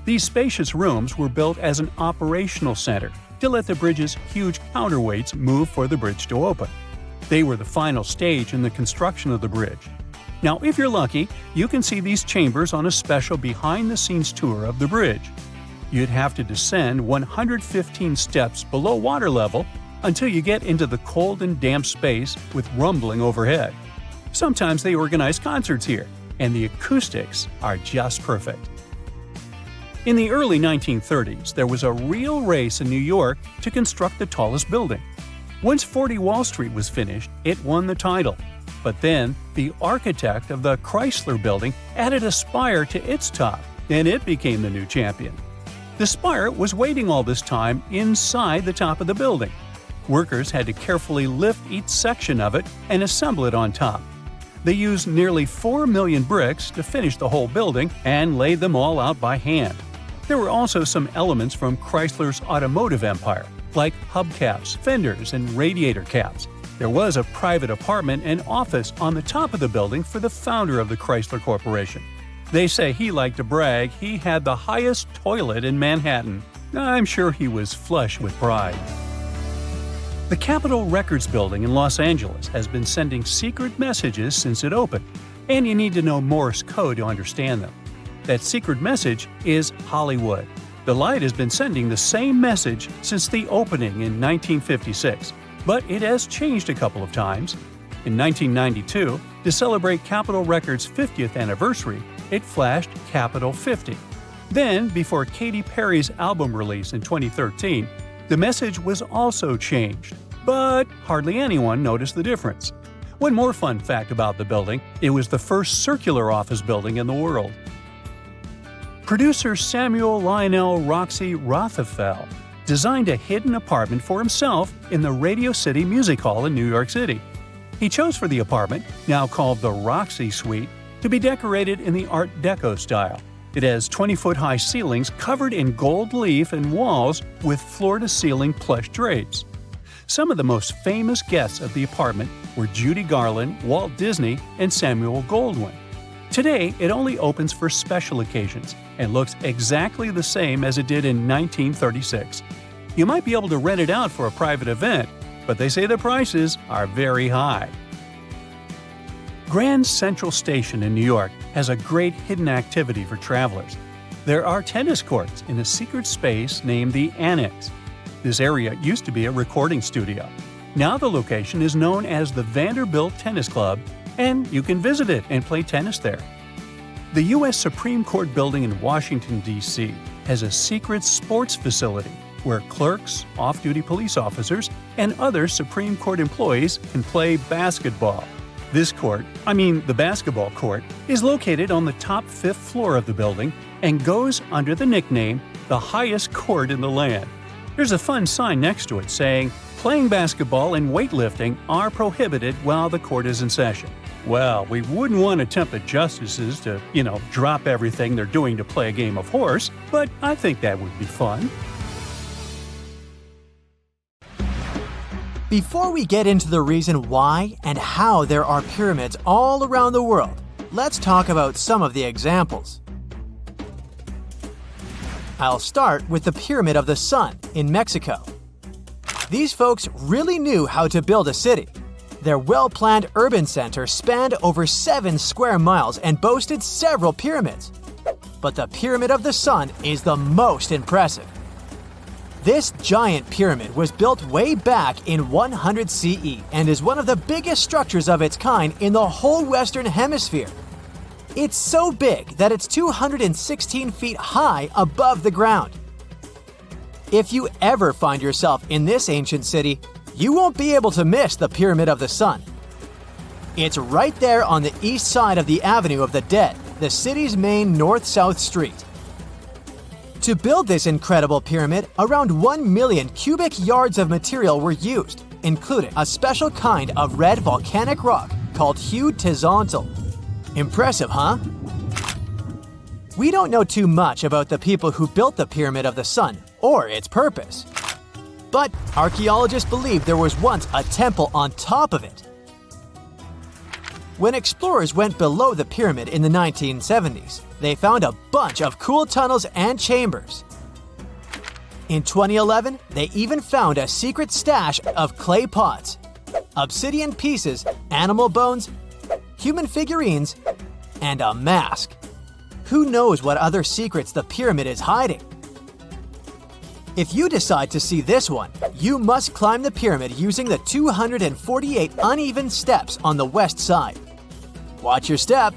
These spacious rooms were built as an operational center to let the bridge's huge counterweights move for the bridge to open. They were the final stage in the construction of the bridge. Now, if you're lucky, you can see these chambers on a special behind-the-scenes tour of the bridge. You'd have to descend 115 steps below water level until you get into the cold and damp space with rumbling overhead. Sometimes they organize concerts here, and the acoustics are just perfect. In the early 1930s, there was a real race in New York to construct the tallest building. Once 40 Wall Street was finished, it won the title. But then, the architect of the Chrysler Building added a spire to its top, and it became the new champion. The spire was waiting all this time inside the top of the building. Workers had to carefully lift each section of it and assemble it on top. They used nearly 4 million bricks to finish the whole building and laid them all out by hand. There were also some elements from Chrysler's automotive empire, like hubcaps, fenders, and radiator caps. There was a private apartment and office on the top of the building for the founder of the Chrysler Corporation. They say he liked to brag he had the highest toilet in Manhattan. I'm sure he was flush with pride. The Capitol Records Building in Los Angeles has been sending secret messages since it opened, and you need to know Morse code to understand them. That secret message is Hollywood. The light has been sending the same message since the opening in 1956, but it has changed a couple of times. In 1992, to celebrate Capitol Records' 50th anniversary, it flashed Capitol 50. Then, before Katy Perry's album release in 2013, the message was also changed, but hardly anyone noticed the difference. One more fun fact about the building, it was the first circular office building in the world. Producer Samuel Lionel Roxy Rothafel designed a hidden apartment for himself in the Radio City Music Hall in New York City. He chose for the apartment, now called the Roxy Suite, to be decorated in the Art Deco style. It has 20-foot-high ceilings covered in gold leaf and walls with floor-to-ceiling plush drapes. Some of the most famous guests of the apartment were Judy Garland, Walt Disney, and Samuel Goldwyn. Today, it only opens for special occasions and looks exactly the same as it did in 1936. You might be able to rent it out for a private event, but they say the prices are very high. Grand Central Station in New York has a great hidden activity for travelers. There are tennis courts in a secret space named the Annex. This area used to be a recording studio. Now the location is known as the Vanderbilt Tennis Club, and you can visit it and play tennis there. The U.S. Supreme Court building in Washington, D.C. has a secret sports facility where clerks, off-duty police officers, and other Supreme Court employees can play basketball. This court, the basketball court, is located on the top 5th floor of the building and goes under the nickname the highest court in the land. There's a fun sign next to it saying, "Playing basketball and weightlifting are prohibited while the court is in session." Well, we wouldn't want to tempt the justices to, drop everything they're doing to play a game of horse, but I think that would be fun. Before we get into the reason why and how there are pyramids all around the world, let's talk about some of the examples. I'll start with the Pyramid of the Sun in Mexico. These folks really knew how to build a city. Their well-planned urban center spanned over 7 square miles and boasted several pyramids. But the Pyramid of the Sun is the most impressive. This giant pyramid was built way back in 100 CE and is one of the biggest structures of its kind in the whole Western Hemisphere. It's so big that it's 216 feet high above the ground. If you ever find yourself in this ancient city, you won't be able to miss the Pyramid of the Sun. It's right there on the east side of the Avenue of the Dead, the city's main north-south street. To build this incredible pyramid, around 1 million cubic yards of material were used, including a special kind of red volcanic rock called hued tizontal. Impressive, huh? We don't know too much about the people who built the Pyramid of the Sun or its purpose. But archaeologists believe there was once a temple on top of it. When explorers went below the pyramid in the 1970s, they found a bunch of cool tunnels and chambers. In 2011, they even found a secret stash of clay pots, obsidian pieces, animal bones, human figurines, and a mask. Who knows what other secrets the pyramid is hiding? If you decide to see this one, you must climb the pyramid using the 248 uneven steps on the west side. Watch your step.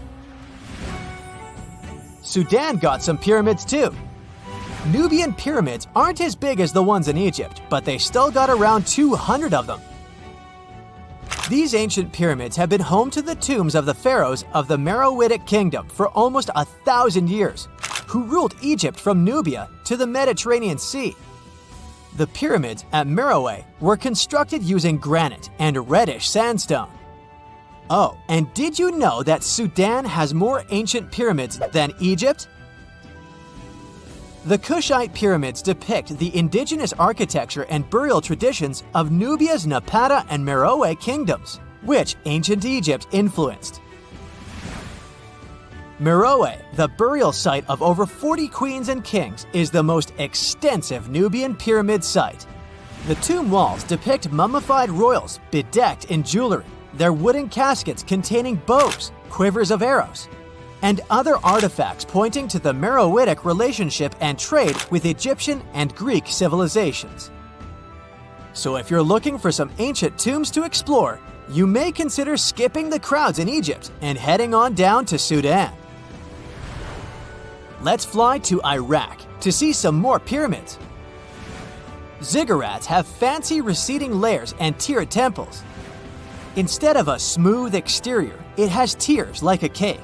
Sudan got some pyramids too. Nubian pyramids aren't as big as the ones in Egypt, but they still got around 200 of them. These ancient pyramids have been home to the tombs of the pharaohs of the Meroitic Kingdom for almost 1,000 years, who ruled Egypt from Nubia to the Mediterranean Sea. The pyramids at Meroe were constructed using granite and reddish sandstone. Oh, and did you know that Sudan has more ancient pyramids than Egypt? The Kushite pyramids depict the indigenous architecture and burial traditions of Nubia's Napata and Meroe kingdoms, which ancient Egypt influenced. Meroe, the burial site of over 40 queens and kings, is the most extensive Nubian pyramid site. The tomb walls depict mummified royals bedecked in jewelry, their wooden caskets containing bows, quivers of arrows, and other artifacts pointing to the Meroitic relationship and trade with Egyptian and Greek civilizations. So if you're looking for some ancient tombs to explore, you may consider skipping the crowds in Egypt and heading on down to Sudan. Let's fly to Iraq to see some more pyramids. Ziggurats have fancy receding layers and tiered temples. Instead of a smooth exterior, it has tiers like a cake.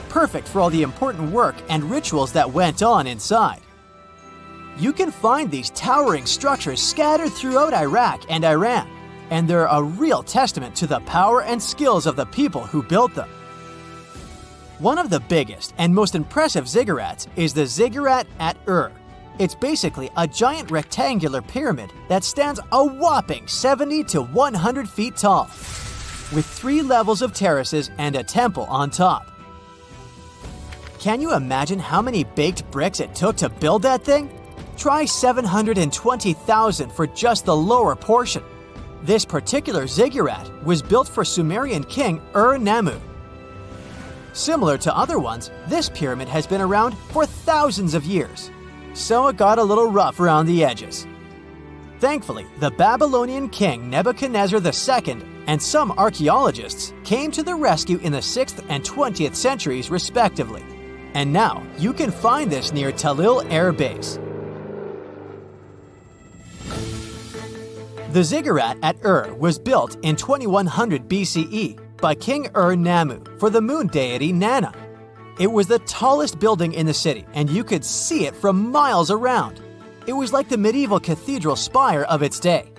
Perfect for all the important work and rituals that went on inside. You can find these towering structures scattered throughout Iraq and Iran, and they're a real testament to the power and skills of the people who built them. One of the biggest and most impressive ziggurats is the ziggurat at Ur. It's basically a giant rectangular pyramid that stands a whopping 70 to 100 feet tall, with 3 levels of terraces and a temple on top. Can you imagine how many baked bricks it took to build that thing? Try 720,000 for just the lower portion. This particular ziggurat was built for Sumerian king Ur-Nammu, Similar to other ones, this pyramid has been around for thousands of years, so it got a little rough around the edges. Thankfully, the Babylonian king Nebuchadnezzar II and some archaeologists came to the rescue in the 6th and 20th centuries respectively, and now you can find this near Talil Air Base. The ziggurat at Ur was built in 2100 BCE by King Ur-Nammu for the moon deity Nana. It was the tallest building in the city, and you could see it from miles around. It was like the medieval cathedral spire of its day.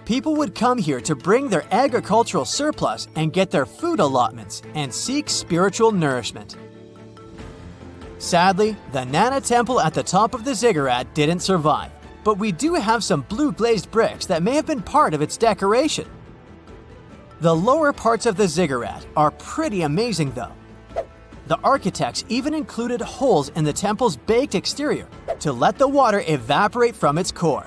People would come here to bring their agricultural surplus and get their food allotments and seek spiritual nourishment. Sadly, the Nana temple at the top of the ziggurat didn't survive, but we do have some blue glazed bricks that may have been part of its decoration. The lower parts of the ziggurat are pretty amazing though. The architects even included holes in the temple's baked exterior to let the water evaporate from its core.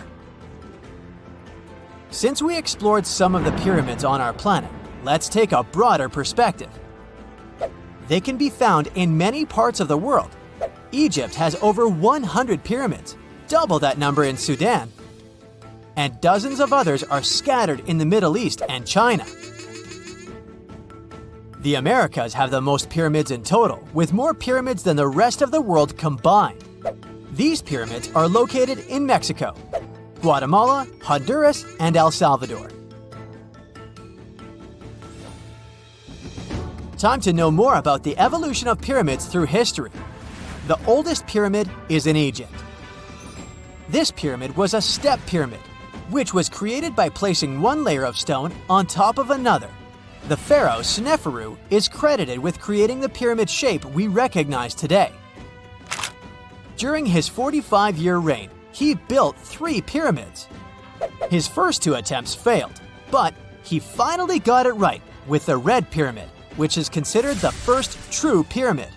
Since we explored some of the pyramids on our planet, let's take a broader perspective. They can be found in many parts of the world. Egypt has over 100 pyramids, double that number in Sudan, and dozens of others are scattered in the Middle East and China. The Americas have the most pyramids in total, with more pyramids than the rest of the world combined. These pyramids are located in Mexico, Guatemala, Honduras, and El Salvador. Time to know more about the evolution of pyramids through history. The oldest pyramid is in Egypt. This pyramid was a step pyramid, which was created by placing one layer of stone on top of another. The pharaoh Sneferu is credited with creating the pyramid shape we recognize today. During his 45-year reign, he built 3 pyramids. His first 2 attempts failed, but he finally got it right with the Red Pyramid, which is considered the first true pyramid.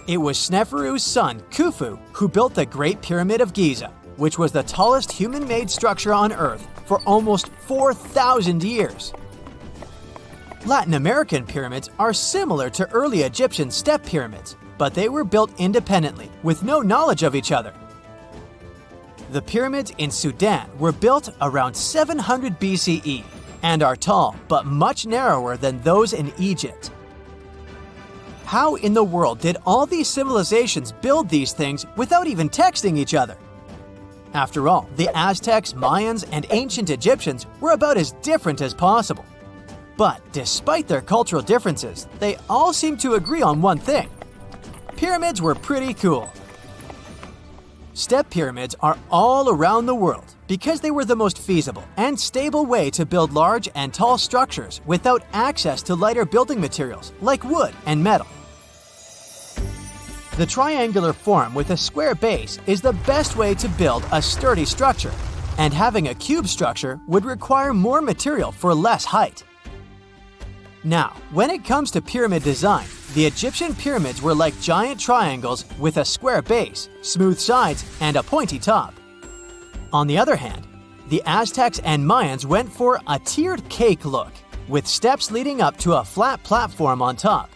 It was Sneferu's son, Khufu, who built the Great Pyramid of Giza, which was the tallest human-made structure on Earth for almost 4,000 years. Latin American pyramids are similar to early Egyptian step pyramids, but they were built independently, with no knowledge of each other. The pyramids in Sudan were built around 700 BCE and are tall, but much narrower than those in Egypt. How in the world did all these civilizations build these things without even texting each other? After all, the Aztecs, Mayans, and ancient Egyptians were about as different as possible. But despite their cultural differences, they all seem to agree on one thing. Pyramids were pretty cool. Step pyramids are all around the world because they were the most feasible and stable way to build large and tall structures without access to lighter building materials like wood and metal. The triangular form with a square base is the best way to build a sturdy structure, and having a cube structure would require more material for less height. Now, when it comes to pyramid design, the Egyptian pyramids were like giant triangles with a square base, smooth sides, and a pointy top. On the other hand, the Aztecs and Mayans went for a tiered cake look, with steps leading up to a flat platform on top.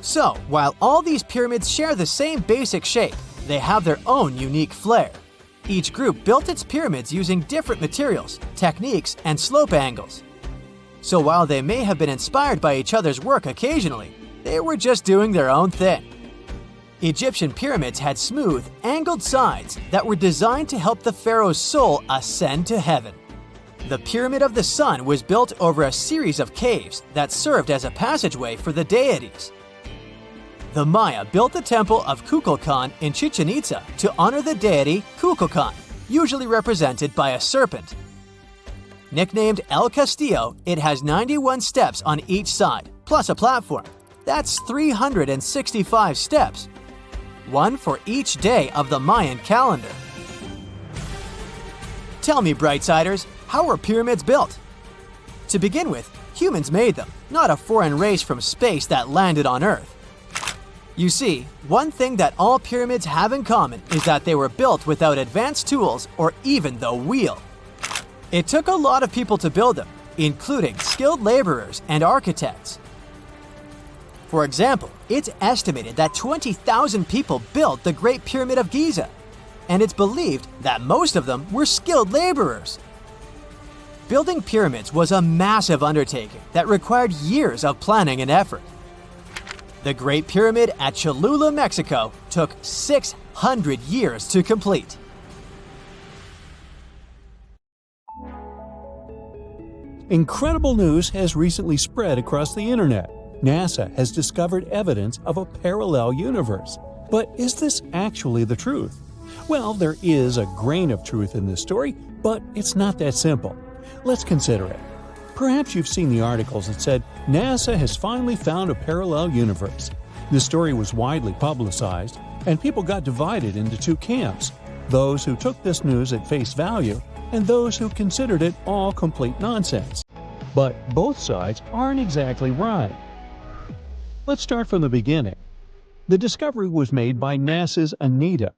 So, while all these pyramids share the same basic shape, they have their own unique flair. Each group built its pyramids using different materials, techniques, and slope angles. So while they may have been inspired by each other's work occasionally, they were just doing their own thing. Egyptian pyramids had smooth, angled sides that were designed to help the pharaoh's soul ascend to heaven. The Pyramid of the Sun was built over a series of caves that served as a passageway for the deities. The Maya built the temple of Kukulkan in Chichen Itza to honor the deity Kukulkan, usually represented by a serpent. Nicknamed El Castillo, it has 91 steps on each side, plus a platform. That's 365 steps, one for each day of the Mayan calendar. Tell me, Brightsiders, how were pyramids built? To begin with, humans made them, not a foreign race from space that landed on Earth. You see, one thing that all pyramids have in common is that they were built without advanced tools or even the wheel. It took a lot of people to build them, including skilled laborers and architects. For example, it's estimated that 20,000 people built the Great Pyramid of Giza, and it's believed that most of them were skilled laborers. Building pyramids was a massive undertaking that required years of planning and effort. The Great Pyramid at Cholula, Mexico, took 600 years to complete. Incredible news has recently spread across the internet. NASA has discovered evidence of a parallel universe. But is this actually the truth? Well, there is a grain of truth in this story, but it's not that simple. Let's consider it. Perhaps you've seen the articles that said NASA has finally found a parallel universe. This story was widely publicized, and people got divided into two camps: those who took this news at face value and those who considered it all complete nonsense. But both sides aren't exactly right. Let's start from the beginning. The discovery was made by NASA's ANITA.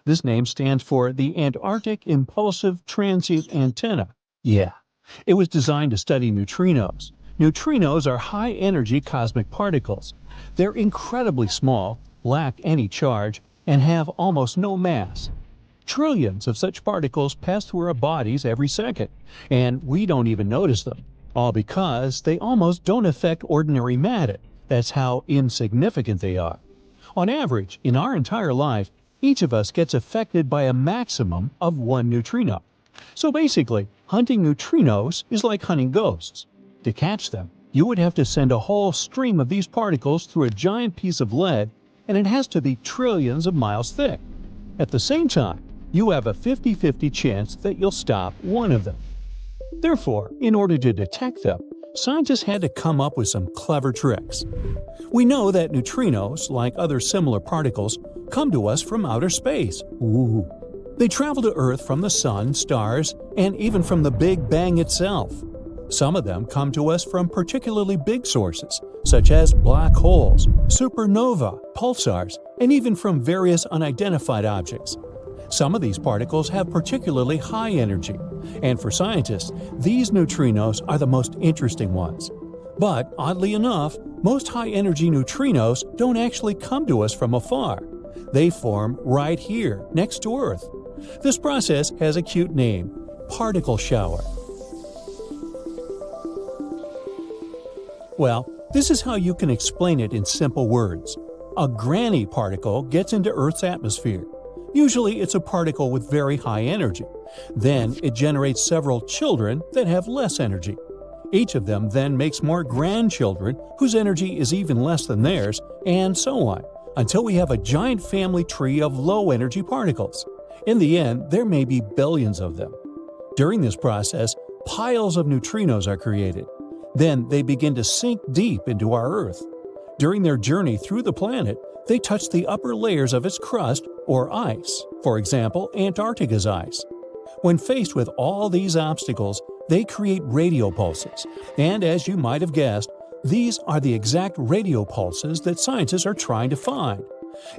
This name stands for the Antarctic Impulsive Transient Antenna. Yeah, it was designed to study neutrinos. Neutrinos are high-energy cosmic particles. They're incredibly small, lack any charge, and have almost no mass. Trillions of such particles pass through our bodies every second, and we don't even notice them, all because they almost don't affect ordinary matter. That's how insignificant they are. On average, in our entire life, each of us gets affected by a maximum of one neutrino. So basically, hunting neutrinos is like hunting ghosts. To catch them, you would have to send a whole stream of these particles through a giant piece of lead, and it has to be trillions of miles thick. At the same time, you have a 50-50 chance that you'll stop one of them. Therefore, in order to detect them, scientists had to come up with some clever tricks. We know that neutrinos, like other similar particles, come to us from outer space. Ooh. They travel to Earth from the Sun, stars, and even from the Big Bang itself. Some of them come to us from particularly big sources, such as black holes, supernova, pulsars, and even from various unidentified objects. Some of these particles have particularly high energy, and for scientists, these neutrinos are the most interesting ones. But oddly enough, most high-energy neutrinos don't actually come to us from afar. They form right here, next to Earth. This process has a cute name: particle shower. Well, this is how you can explain it in simple words. A granny particle gets into Earth's atmosphere. Usually it's a particle with very high energy. Then it generates several children that have less energy. Each of them then makes more grandchildren whose energy is even less than theirs, and so on, until we have a giant family tree of low-energy particles. In the end, there may be billions of them. During this process, piles of neutrinos are created. Then they begin to sink deep into our Earth. During their journey through the planet, they touch the upper layers of its crust or ice, for example, Antarctica's ice. When faced with all these obstacles, they create radio pulses, and as you might have guessed, these are the exact radio pulses that scientists are trying to find.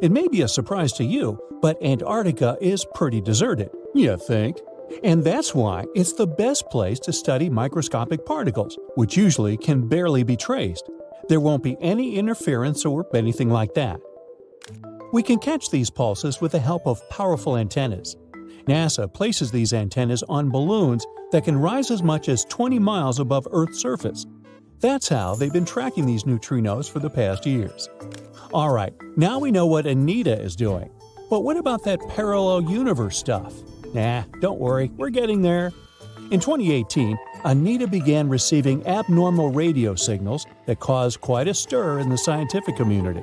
It may be a surprise to you, but Antarctica is pretty deserted, you think? And that's why it's the best place to study microscopic particles, which usually can barely be traced. There won't be any interference or anything like that. We can catch these pulses with the help of powerful antennas. NASA places these antennas on balloons that can rise as much as 20 miles above Earth's surface. That's how they've been tracking these neutrinos for the past years. Alright, now we know what ANITA is doing. But what about that parallel universe stuff? Nah, don't worry, we're getting there. In 2018, ANITA began receiving abnormal radio signals that caused quite a stir in the scientific community.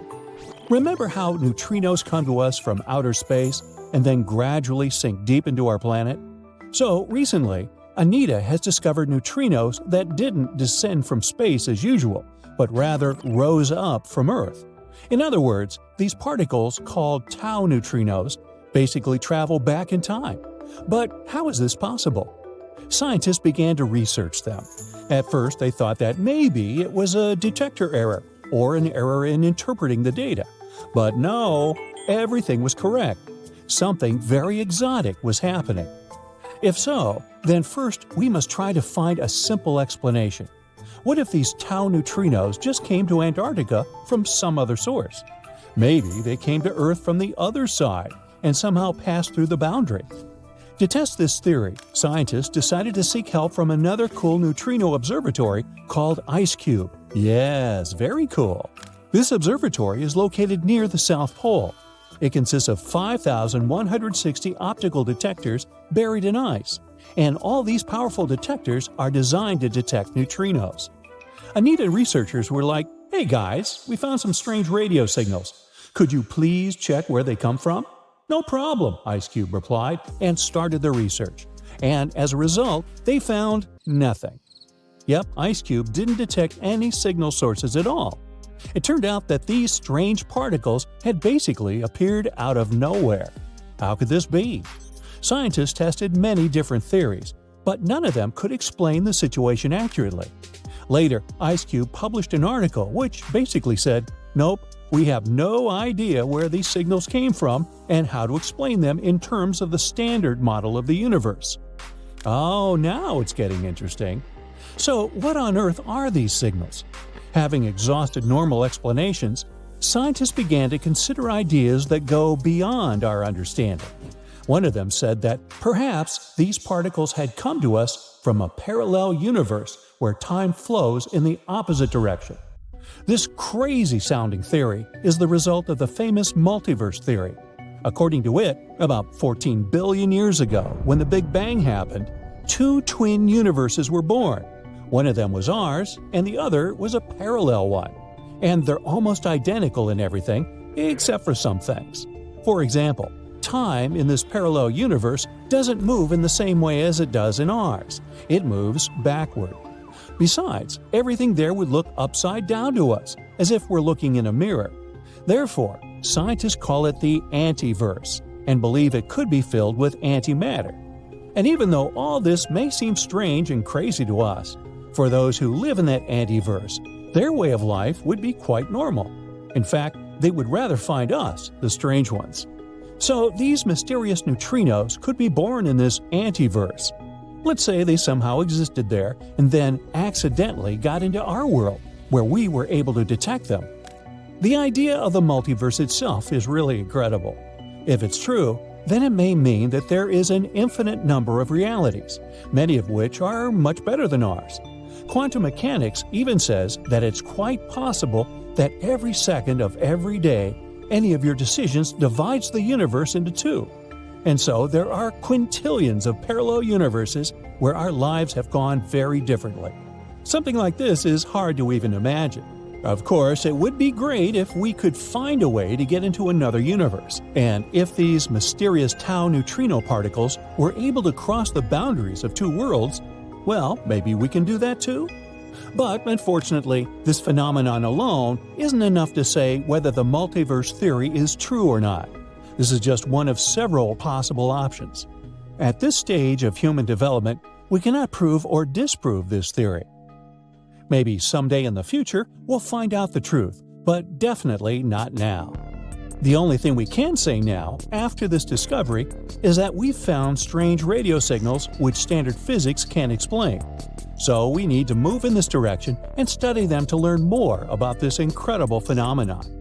Remember how neutrinos come to us from outer space and then gradually sink deep into our planet? So recently, ANITA has discovered neutrinos that didn't descend from space as usual, but rather rose up from Earth. In other words, these particles, called tau neutrinos, basically travel back in time. But how is this possible? Scientists began to research them. At first, they thought that maybe it was a detector error or an error in interpreting the data. But no, everything was correct. Something very exotic was happening. If so, then first we must try to find a simple explanation. What if these tau neutrinos just came to Antarctica from some other source? Maybe they came to Earth from the other side and somehow passed through the boundary. To test this theory, scientists decided to seek help from another cool neutrino observatory called IceCube. Yes, very cool. This observatory is located near the South Pole. It consists of 5,160 optical detectors buried in ice, and all these powerful detectors are designed to detect neutrinos. Anita researchers were like, "Hey guys, we found some strange radio signals. Could you please check where they come from?" "No problem," IceCube replied, and started their research. And as a result, they found nothing. Yep, IceCube didn't detect any signal sources at all. It turned out that these strange particles had basically appeared out of nowhere. How could this be? Scientists tested many different theories, but none of them could explain the situation accurately. Later, IceCube published an article which basically said, "Nope, we have no idea where these signals came from and how to explain them in terms of the standard model of the universe." Oh, now it's getting interesting. So, what on earth are these signals? Having exhausted normal explanations, scientists began to consider ideas that go beyond our understanding. One of them said that perhaps these particles had come to us from a parallel universe where time flows in the opposite direction. This crazy-sounding theory is the result of the famous multiverse theory. According to it, about 14 billion years ago, when the Big Bang happened, two twin universes were born. One of them was ours, and the other was a parallel one. And they're almost identical in everything, except for some things. For example, time in this parallel universe doesn't move in the same way as it does in ours. It moves backward. Besides, everything there would look upside down to us, as if we're looking in a mirror. Therefore, scientists call it the antiverse, and believe it could be filled with antimatter. And even though all this may seem strange and crazy to us, for those who live in that antiverse, their way of life would be quite normal. In fact, they would rather find us, the strange ones. So these mysterious neutrinos could be born in this antiverse. Let's say they somehow existed there and then accidentally got into our world, where we were able to detect them. The idea of the multiverse itself is really incredible. If it's true, then it may mean that there is an infinite number of realities, many of which are much better than ours. Quantum mechanics even says that it's quite possible that every second of every day, any of your decisions divides the universe into two. And so there are quintillions of parallel universes where our lives have gone very differently. Something like this is hard to even imagine. Of course, it would be great if we could find a way to get into another universe, and if these mysterious tau neutrino particles were able to cross the boundaries of two worlds, well, maybe we can do that too? But unfortunately, this phenomenon alone isn't enough to say whether the multiverse theory is true or not. This is just one of several possible options. At this stage of human development, we cannot prove or disprove this theory. Maybe someday in the future, we'll find out the truth, but definitely not now. The only thing we can say now, after this discovery, is that we've found strange radio signals which standard physics can't explain. So we need to move in this direction and study them to learn more about this incredible phenomenon.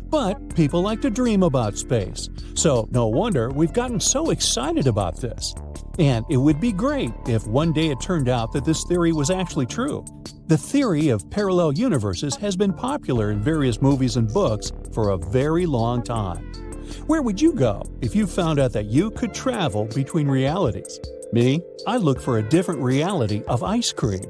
But people like to dream about space, so no wonder we've gotten so excited about this. And it would be great if one day it turned out that this theory was actually true. The theory of parallel universes has been popular in various movies and books for a very long time. Where would you go if you found out that you could travel between realities? Me? I'd look for a different reality of ice cream.